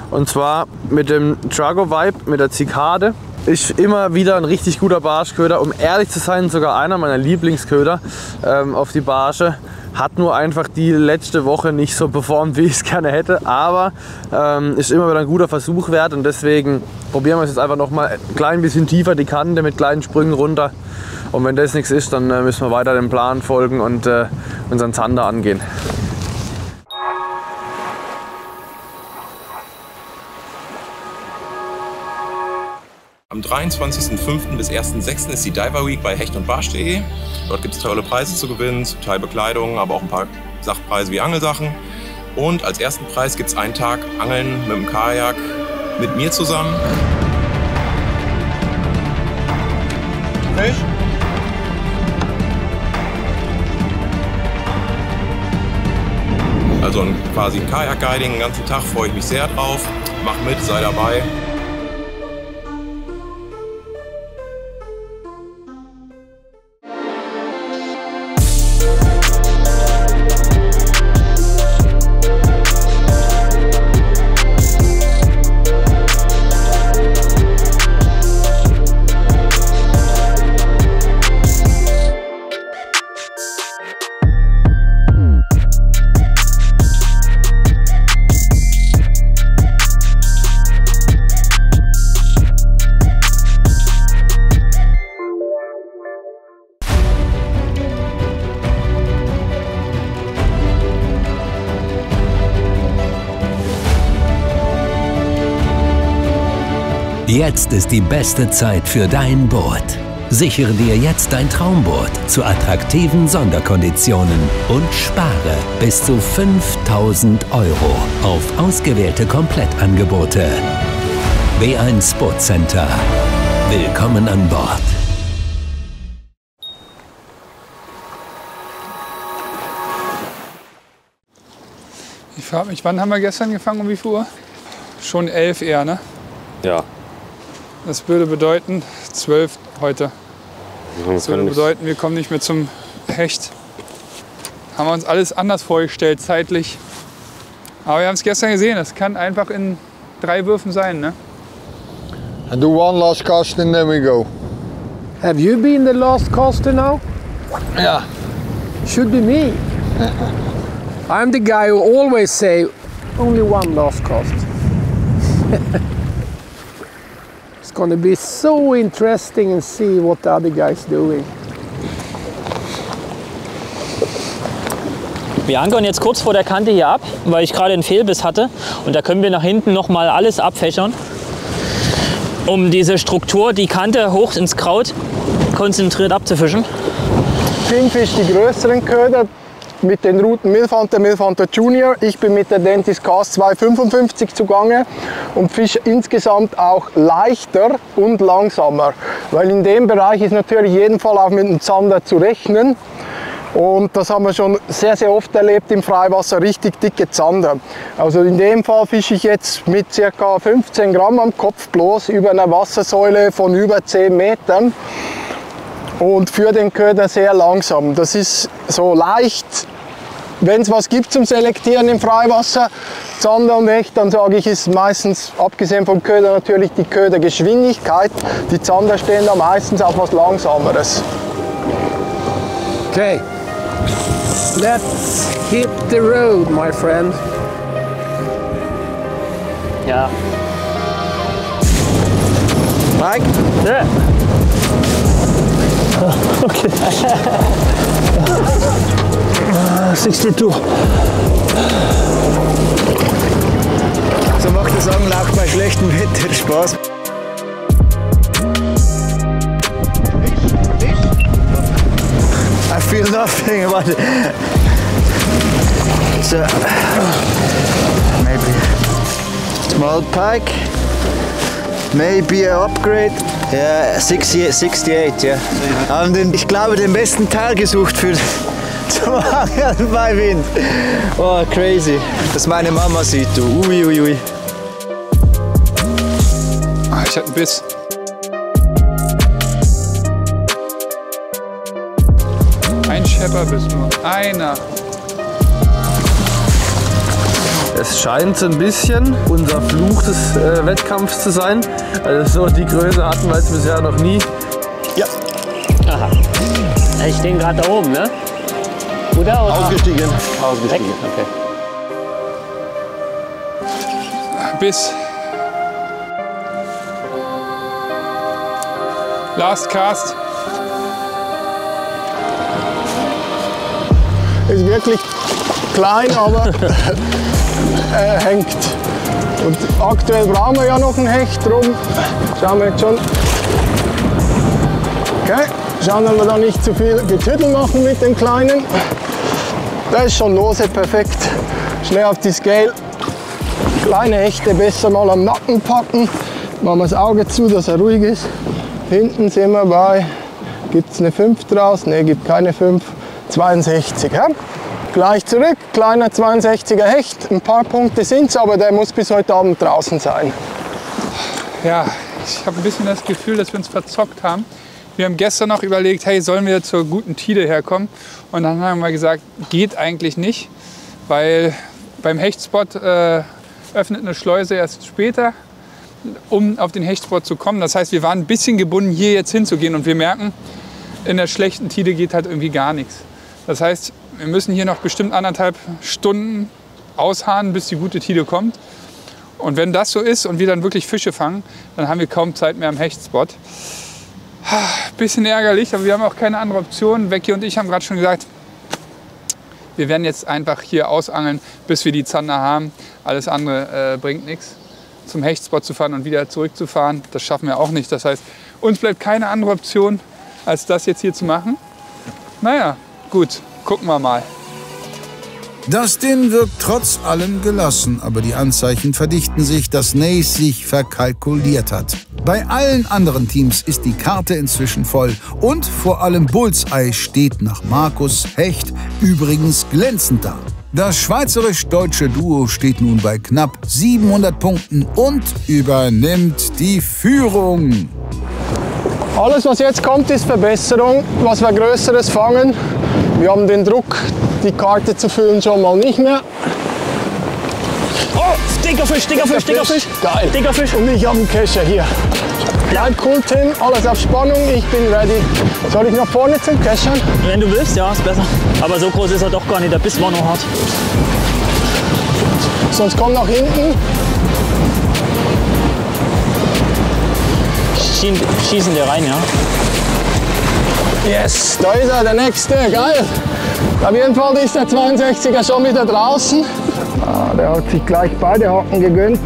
Und zwar mit dem Trago Vibe, mit der Zikade. Ist immer wieder ein richtig guter Barschköder. Um ehrlich zu sein, sogar einer meiner Lieblingsköder auf die Barsche. Hat nur einfach die letzte Woche nicht so performt, wie ich es gerne hätte. Aber ist immer wieder ein guter Versuch wert. Und deswegen probieren wir es jetzt einfach noch mal ein klein bisschen tiefer, die Kante mit kleinen Sprüngen runter. Und wenn das nichts ist, dann müssen wir weiter dem Plan folgen und unseren Zander angehen. Am 23.05. bis 1.06. ist die Diver Week bei Hecht und Barsch.de. Dort gibt es tolle Preise zu gewinnen, zum Teil Bekleidung, aber auch ein paar Sachpreise wie Angelsachen. Und als ersten Preis gibt es einen Tag Angeln mit dem Kajak mit mir zusammen. Fisch. Also quasi ein Kajak-Guiding, den ganzen Tag freue ich mich sehr drauf. Mach mit, sei dabei. Jetzt ist die beste Zeit für dein Boot. Sichere dir jetzt dein Traumboot zu attraktiven Sonderkonditionen und spare bis zu 5.000 € auf ausgewählte Komplettangebote. W1 Boat Center. Willkommen an Bord. Ich frage mich, wann haben wir gestern gefangen, um wie viel Uhr? Schon 11 eher, ne? Ja. Das würde bedeuten 12 heute. Das würde bedeuten, wir kommen nicht mehr zum Hecht. Haben wir uns alles anders vorgestellt, zeitlich. Aber wir haben es gestern gesehen, das kann einfach in 3 Würfen sein, ne? And do one last cast and then we go. Have you been the last caster now? Yeah. Should be me. I'm the guy who always say only one last cast. It's gonna be so interesting and see what the other guy's doing. Wir ankern jetzt kurz vor der Kante hier ab, weil ich gerade einen Fehlbiss hatte. Und da können wir nach hinten noch mal alles abfächern, um diese Struktur, die Kante hoch ins Kraut, konzentriert abzufischen. Finn fischt die größeren Köder mit den Routen Milfanta Junior. Ich bin mit der Dentist Cast 255 zugange und fische insgesamt auch leichter und langsamer. Weil in dem Bereich ist natürlich jeden Fall auch mit dem Zander zu rechnen. Und das haben wir schon sehr, sehr oft erlebt im Freiwasser, richtig dicke Zander. Also in dem Fall fische ich jetzt mit ca. 15 Gramm am Kopf bloß über einer Wassersäule von über 10 Metern und für den Köder sehr langsam. Das ist so leicht, wenn es was gibt zum Selektieren im Freiwasser, Zander und Hecht, dann sage ich, ist meistens, abgesehen vom Köder, natürlich die Ködergeschwindigkeit. Die Zander stehen da meistens auf was Langsameres. Okay. Let's hit the road, my friend. Ja. Mike? Ja. Okay. 62. So macht das Angeln auch bei schlechtem Wetter Spaß. I feel nothing about it. So, maybe small pike, maybe an upgrade. Ja, 68, ja. Haben ich glaube, den besten Teil gesucht für zum Angeln bei Wind. Oh, crazy. Das meine Mama sieht, du. Ui, ui, ui. Ich hatte einen Biss. Ein Schepperbiss nur. Einer. Es scheint so ein bisschen unser Fluch des Wettkampfs zu sein. Also so die Größe hatten wir jetzt bisher noch nie. Ja. Aha. Ich stehe gerade da oben, ne? Oder? Ausgestiegen. Ausgestiegen. Okay. Biss. Last cast. Ist wirklich klein, aber hängt. Und aktuell brauchen wir ja noch einen Hecht drum. Schauen wir jetzt schon. Okay, schauen, dass wir da nicht zu viel Getüdel machen mit den Kleinen. Der ist schon lose, perfekt. Schnell auf die Scale. Kleine Hechte besser mal am Nacken packen. Machen wir das Auge zu, dass er ruhig ist. Hinten sind wir bei, gibt es eine 5 draus? Ne, gibt keine 5. 62. Ja? Gleich zurück, kleiner 62er Hecht. Ein paar Punkte sind es, aber der muss bis heute Abend draußen sein. Ja, ich habe ein bisschen das Gefühl, dass wir uns verzockt haben. Wir haben gestern noch überlegt, hey, sollen wir zur guten Tide herkommen? Und dann haben wir gesagt, geht eigentlich nicht, weil beim Hechtspot öffnet eine Schleuse erst später, um auf den Hechtspot zu kommen. Das heißt, wir waren ein bisschen gebunden, hier jetzt hinzugehen und wir merken, in der schlechten Tide geht halt irgendwie gar nichts. Das heißt, wir müssen hier noch bestimmt 1,5 Stunden ausharren, bis die gute Tide kommt. Und wenn das so ist und wir dann wirklich Fische fangen, dann haben wir kaum Zeit mehr am Hechtspot. Bisschen ärgerlich, aber wir haben auch keine andere Option. Becky und ich haben gerade schon gesagt, wir werden jetzt einfach hier ausangeln, bis wir die Zander haben. Alles andere bringt nichts. zum Hechtspot zu fahren und wieder zurückzufahren. Das schaffen wir auch nicht. Das heißt, uns bleibt keine andere Option, als das jetzt hier zu machen. Naja, gut, gucken wir mal. Dustin wirkt trotz allem gelassen, aber die Anzeichen verdichten sich, dass Nace sich verkalkuliert hat. Bei allen anderen Teams ist die Karte inzwischen voll und vor allem Bullseye steht nach Markus Hecht übrigens glänzend da. Das schweizerisch-deutsche Duo steht nun bei knapp 700 Punkten und übernimmt die Führung. Alles, was jetzt kommt, ist Verbesserung, was wir Größeres fangen. Wir haben den Druck, die Karte zu füllen, schon mal nicht mehr. Oh, dicker Fisch, dicker Fisch, dicker Fisch. Geil. Dicker Fisch. Und ich habe einen Kescher hier. Bleib cool, Tim. Alles auf Spannung. Ich bin ready. Soll ich nach vorne zum Keschern? Wenn du willst, ja, ist besser. Aber so groß ist er doch gar nicht. Der Biss war noch hart. Sonst komm nach hinten. Schießen wir rein, ja. Yes, da ist er, der nächste. Geil. Auf jeden Fall ist der 62er schon wieder draußen. Der hat sich gleich beide Haken gegönnt.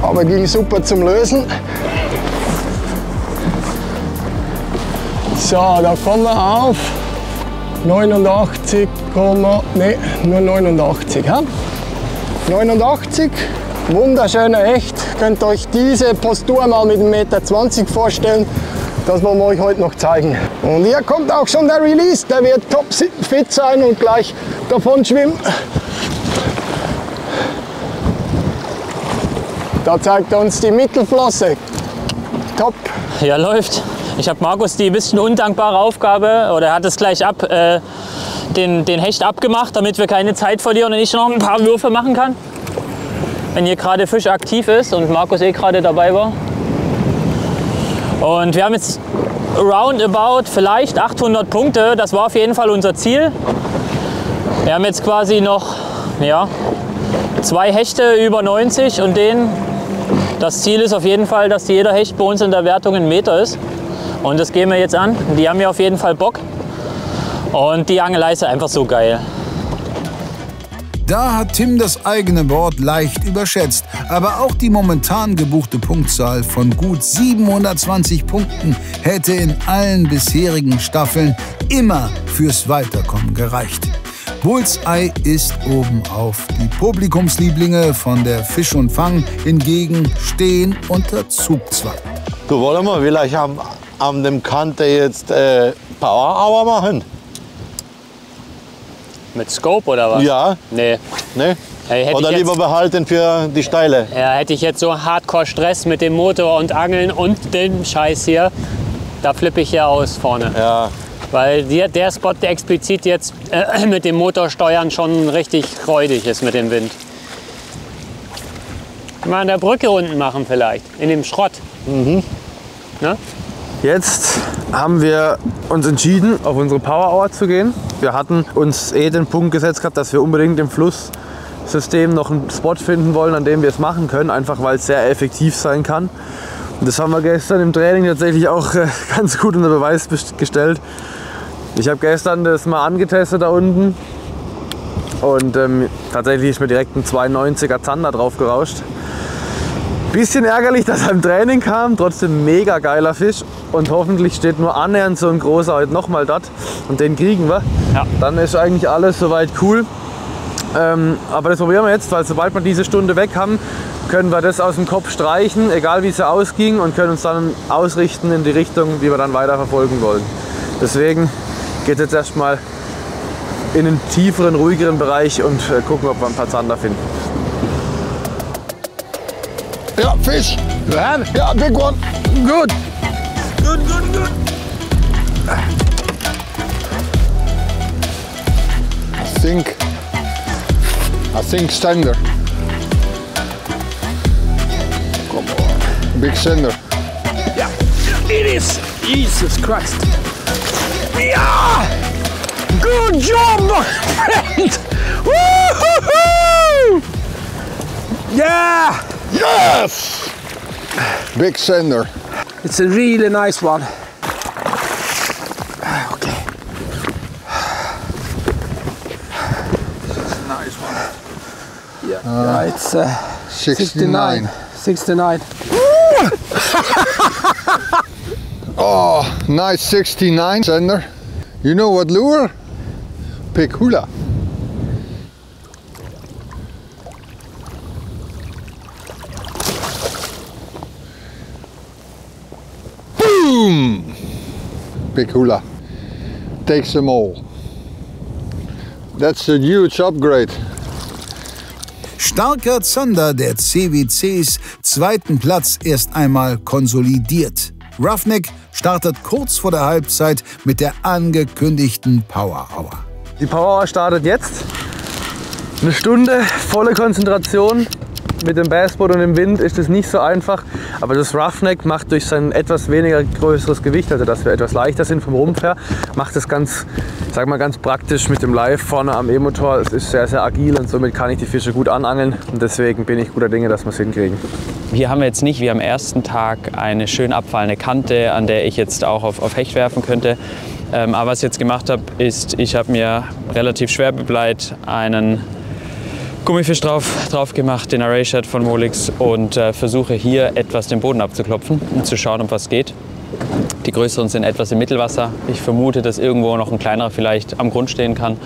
Aber ging super zum Lösen. So, da kommen wir auf 89, nee, nur 89. Ja? 89, wunderschöner Hecht. Könnt ihr euch diese Postur mal mit 1,20 m vorstellen. Das wollen wir euch heute noch zeigen. Und hier kommt auch schon der Release. Der wird top fit sein und gleich davon schwimmen. Da zeigt er uns die Mittelflosse. Top. Ja, läuft. Ich habe Markus die ein bisschen undankbare Aufgabe, oder er hat es gleich den Hecht abgemacht, damit wir keine Zeit verlieren und ich noch ein paar Würfe machen kann. Wenn hier gerade Fisch aktiv ist und Markus gerade dabei war. Und wir haben jetzt roundabout vielleicht 800 Punkte. Das war auf jeden Fall unser Ziel. Wir haben jetzt quasi noch 2 Hechte über 90 und das Ziel ist auf jeden Fall, dass jeder Hecht bei uns in der Wertung 1 Meter ist. Und das gehen wir jetzt an. Die haben ja auf jeden Fall Bock. Und die Angelei ist einfach so geil. Da hat Tim das eigene Board leicht überschätzt, aber auch die momentan gebuchte Punktzahl von gut 720 Punkten hätte in allen bisherigen Staffeln immer fürs Weiterkommen gereicht. Bullseye ist oben auf. Die Publikumslieblinge von der Fisch und Fang hingegen stehen unter Zugzwang. Du, wollen wir vielleicht an dem Kante jetzt Power Hour machen? Mit Scope oder was? Ja. Nee. Nee? Oder lieber behalten für die Steile? Ja, hätte ich jetzt so Hardcore-Stress mit dem Motor und Angeln und dem Scheiß hier, da flippe ich ja aus vorne. Ja. Weil der Spot, der explizit jetzt mit dem Motorsteuern schon richtig räudig ist mit dem Wind. Mal an der Brücke unten machen vielleicht, in dem Schrott. Mhm. Ne? Jetzt haben wir uns entschieden, auf unsere Power Hour zu gehen. Wir hatten uns den Punkt gesetzt gehabt, dass wir unbedingt im Flusssystem noch einen Spot finden wollen, an dem wir es machen können, einfach weil es sehr effektiv sein kann. Und das haben wir gestern im Training tatsächlich auch ganz gut unter Beweis gestellt. Ich habe gestern das mal angetestet da unten und tatsächlich ist mir direkt ein 92er Zander drauf gerauscht. Bisschen ärgerlich, dass er im Training kam, trotzdem mega geiler Fisch und hoffentlich steht nur annähernd so ein großer heute nochmal dort und den kriegen wir. Ja. Dann ist eigentlich alles soweit cool. Aber das probieren wir jetzt, weil sobald wir diese Stunde weg haben, können wir das aus dem Kopf streichen, egal wie es ausging, und können uns dann ausrichten in die Richtung, wie wir dann weiter verfolgen wollen. Deswegen geht es jetzt erstmal in einen tieferen, ruhigeren Bereich und gucken, ob wir ein paar Zander finden. Ja, fish. Yeah, big one. Good. Good, good, good. I think sender. Come on. Big sender. Yeah, it is. Jesus Christ. Yeah! Good job, my friend! Woo-hoo-hoo! Yeah! Yes! Big sender. It's a really nice one. Okay. Nice one. Yeah, it's 69. 69. Oh, nice 69, Sander. You know what lure? Pichula. Boom! Pichula takes them all. That's a huge upgrade. Starker Zander der CWCs zweiten Platz erst einmal konsolidiert. Roughneck startet kurz vor der Halbzeit mit der angekündigten Power Hour. Die Power Hour startet jetzt. Eine Stunde, volle Konzentration. Mit dem Bassboot und dem Wind ist es nicht so einfach, aber das Roughneck macht durch sein etwas weniger größeres Gewicht, also dass wir etwas leichter sind vom Rumpf her, macht es ganz, sag mal, ganz praktisch mit dem Live vorne am E-Motor. Es ist sehr, sehr agil und somit kann ich die Fische gut anangeln und deswegen bin ich guter Dinge, dass wir es hinkriegen. Hier haben wir jetzt nicht wie am ersten Tag eine schön abfallende Kante, an der ich jetzt auch auf Hecht werfen könnte. Aber was ich jetzt gemacht habe, ist, ich habe mir relativ schwer bebleit einen Gummifisch drauf gemacht, den Array Shad von Molix, und versuche hier etwas den Boden abzuklopfen, um zu schauen, ob was geht. Die größeren sind etwas im Mittelwasser. Ich vermute, dass irgendwo noch ein kleinerer vielleicht am Grund stehen kann.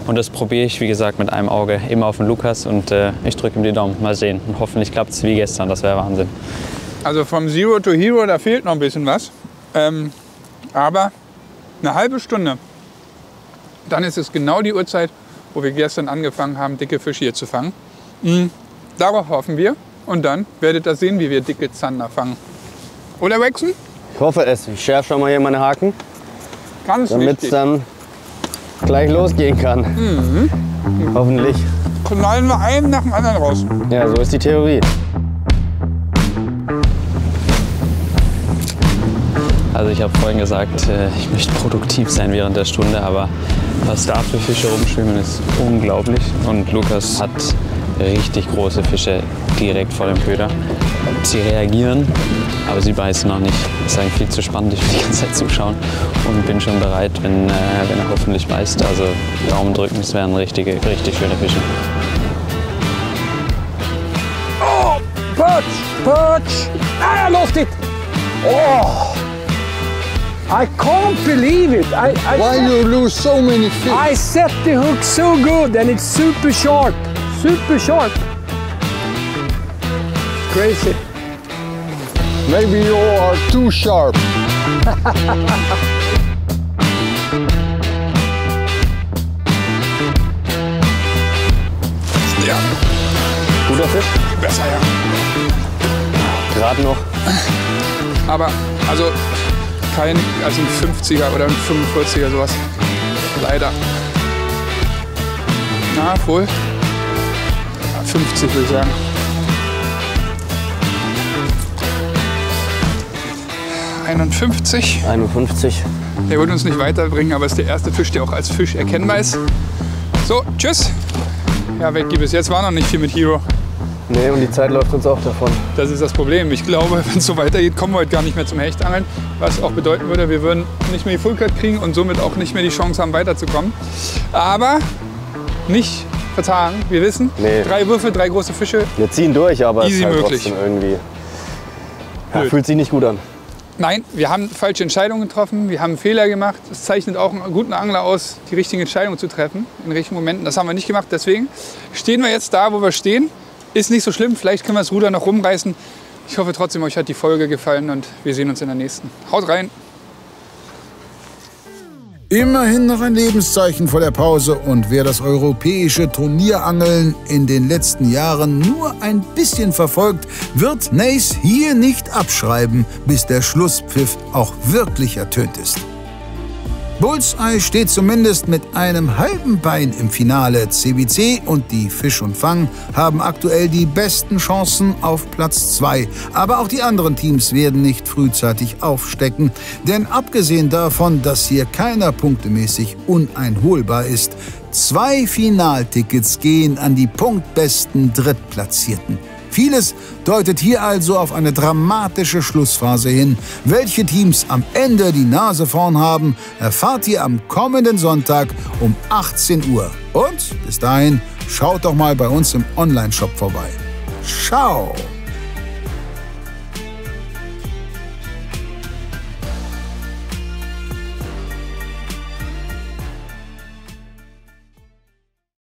Und das probiere ich, wie gesagt, mit einem Auge immer auf den Lukas und ich drücke ihm die Daumen. Mal sehen. Und hoffentlich klappt es wie gestern, das wäre Wahnsinn. Also vom Zero to Hero, da fehlt noch ein bisschen was. Aber eine halbe Stunde, dann ist es genau die Uhrzeit, wo wir gestern angefangen haben, dicke Fische hier zu fangen. Darauf hoffen wir und dann werdet ihr sehen, wie wir dicke Zander fangen. Oder Wexen? Ich hoffe es. Ich schärfe schon mal hier meine Haken, damit es dann gleich losgehen kann. Mhm. Hoffentlich. Knallen wir einen nach dem anderen raus. Ja, so ist die Theorie. Also ich habe vorhin gesagt, ich möchte produktiv sein während der Stunde, aber was da für Fische rumschwimmen, ist unglaublich. Und Lukas hat richtig große Fische direkt vor dem Köder. Sie reagieren, aber sie beißen noch nicht. Das ist eigentlich viel zu spannend, ich will die ganze Zeit zuschauen und bin schon bereit, wenn er hoffentlich beißt. Also Daumen drücken, es wären richtig schöne Fische. Oh, Perch! Ah, I lost it! Oh! I can't believe it. Why you lose so many fish? I set the hook so good and it's super sharp. Super sharp. Crazy. Maybe you are too sharp. Ja. Guter Fisch? Besser, ja. Gerade noch. Aber, also ein 50er oder ein 45er sowas. Leider. Na, wohl. 50 würde ich sagen. ...51. 51. Der wird uns nicht weiterbringen, aber ist der erste Fisch, der auch als Fisch erkennbar ist. So, tschüss. Ja, Wecki, bis jetzt war noch nicht viel mit Hero. Nee, und die Zeit läuft uns auch davon. Das ist das Problem. Ich glaube, wenn es so weitergeht, kommen wir heute gar nicht mehr zum Hechtangeln. Was auch bedeuten würde, wir würden nicht mehr die Full Cut kriegen und somit auch nicht mehr die Chance haben, weiterzukommen. Aber nicht vertagen. Wir wissen, 3 Würfe, 3 große Fische. Wir ziehen durch, aber easy es ist halt möglich. trotzdem irgendwie... Ja, fühlt sich nicht gut an. Nein, wir haben falsche Entscheidungen getroffen, wir haben einen Fehler gemacht. Es zeichnet auch einen guten Angler aus, die richtigen Entscheidungen zu treffen in richtigen Momenten. Das haben wir nicht gemacht, deswegen stehen wir jetzt da, wo wir stehen. Ist nicht so schlimm, vielleicht können wir das Ruder noch rumreißen. Ich hoffe trotzdem, euch hat die Folge gefallen und wir sehen uns in der nächsten. Haut rein! Immerhin noch ein Lebenszeichen vor der Pause, und wer das europäische Turnierangeln in den letzten Jahren nur ein bisschen verfolgt, wird Nace hier nicht abschreiben, bis der Schlusspfiff auch wirklich ertönt ist. Bullseye steht zumindest mit einem halben Bein im Finale. CWC und die Fisch und Fang haben aktuell die besten Chancen auf Platz 2. Aber auch die anderen Teams werden nicht frühzeitig aufstecken. Denn abgesehen davon, dass hier keiner punktemäßig uneinholbar ist, 2 Finaltickets gehen an die punktbesten Drittplatzierten. Vieles deutet hier also auf eine dramatische Schlussphase hin. Welche Teams am Ende die Nase vorn haben, erfahrt ihr am kommenden Sonntag um 18 Uhr. Und bis dahin, schaut doch mal bei uns im Onlineshop vorbei. Ciao!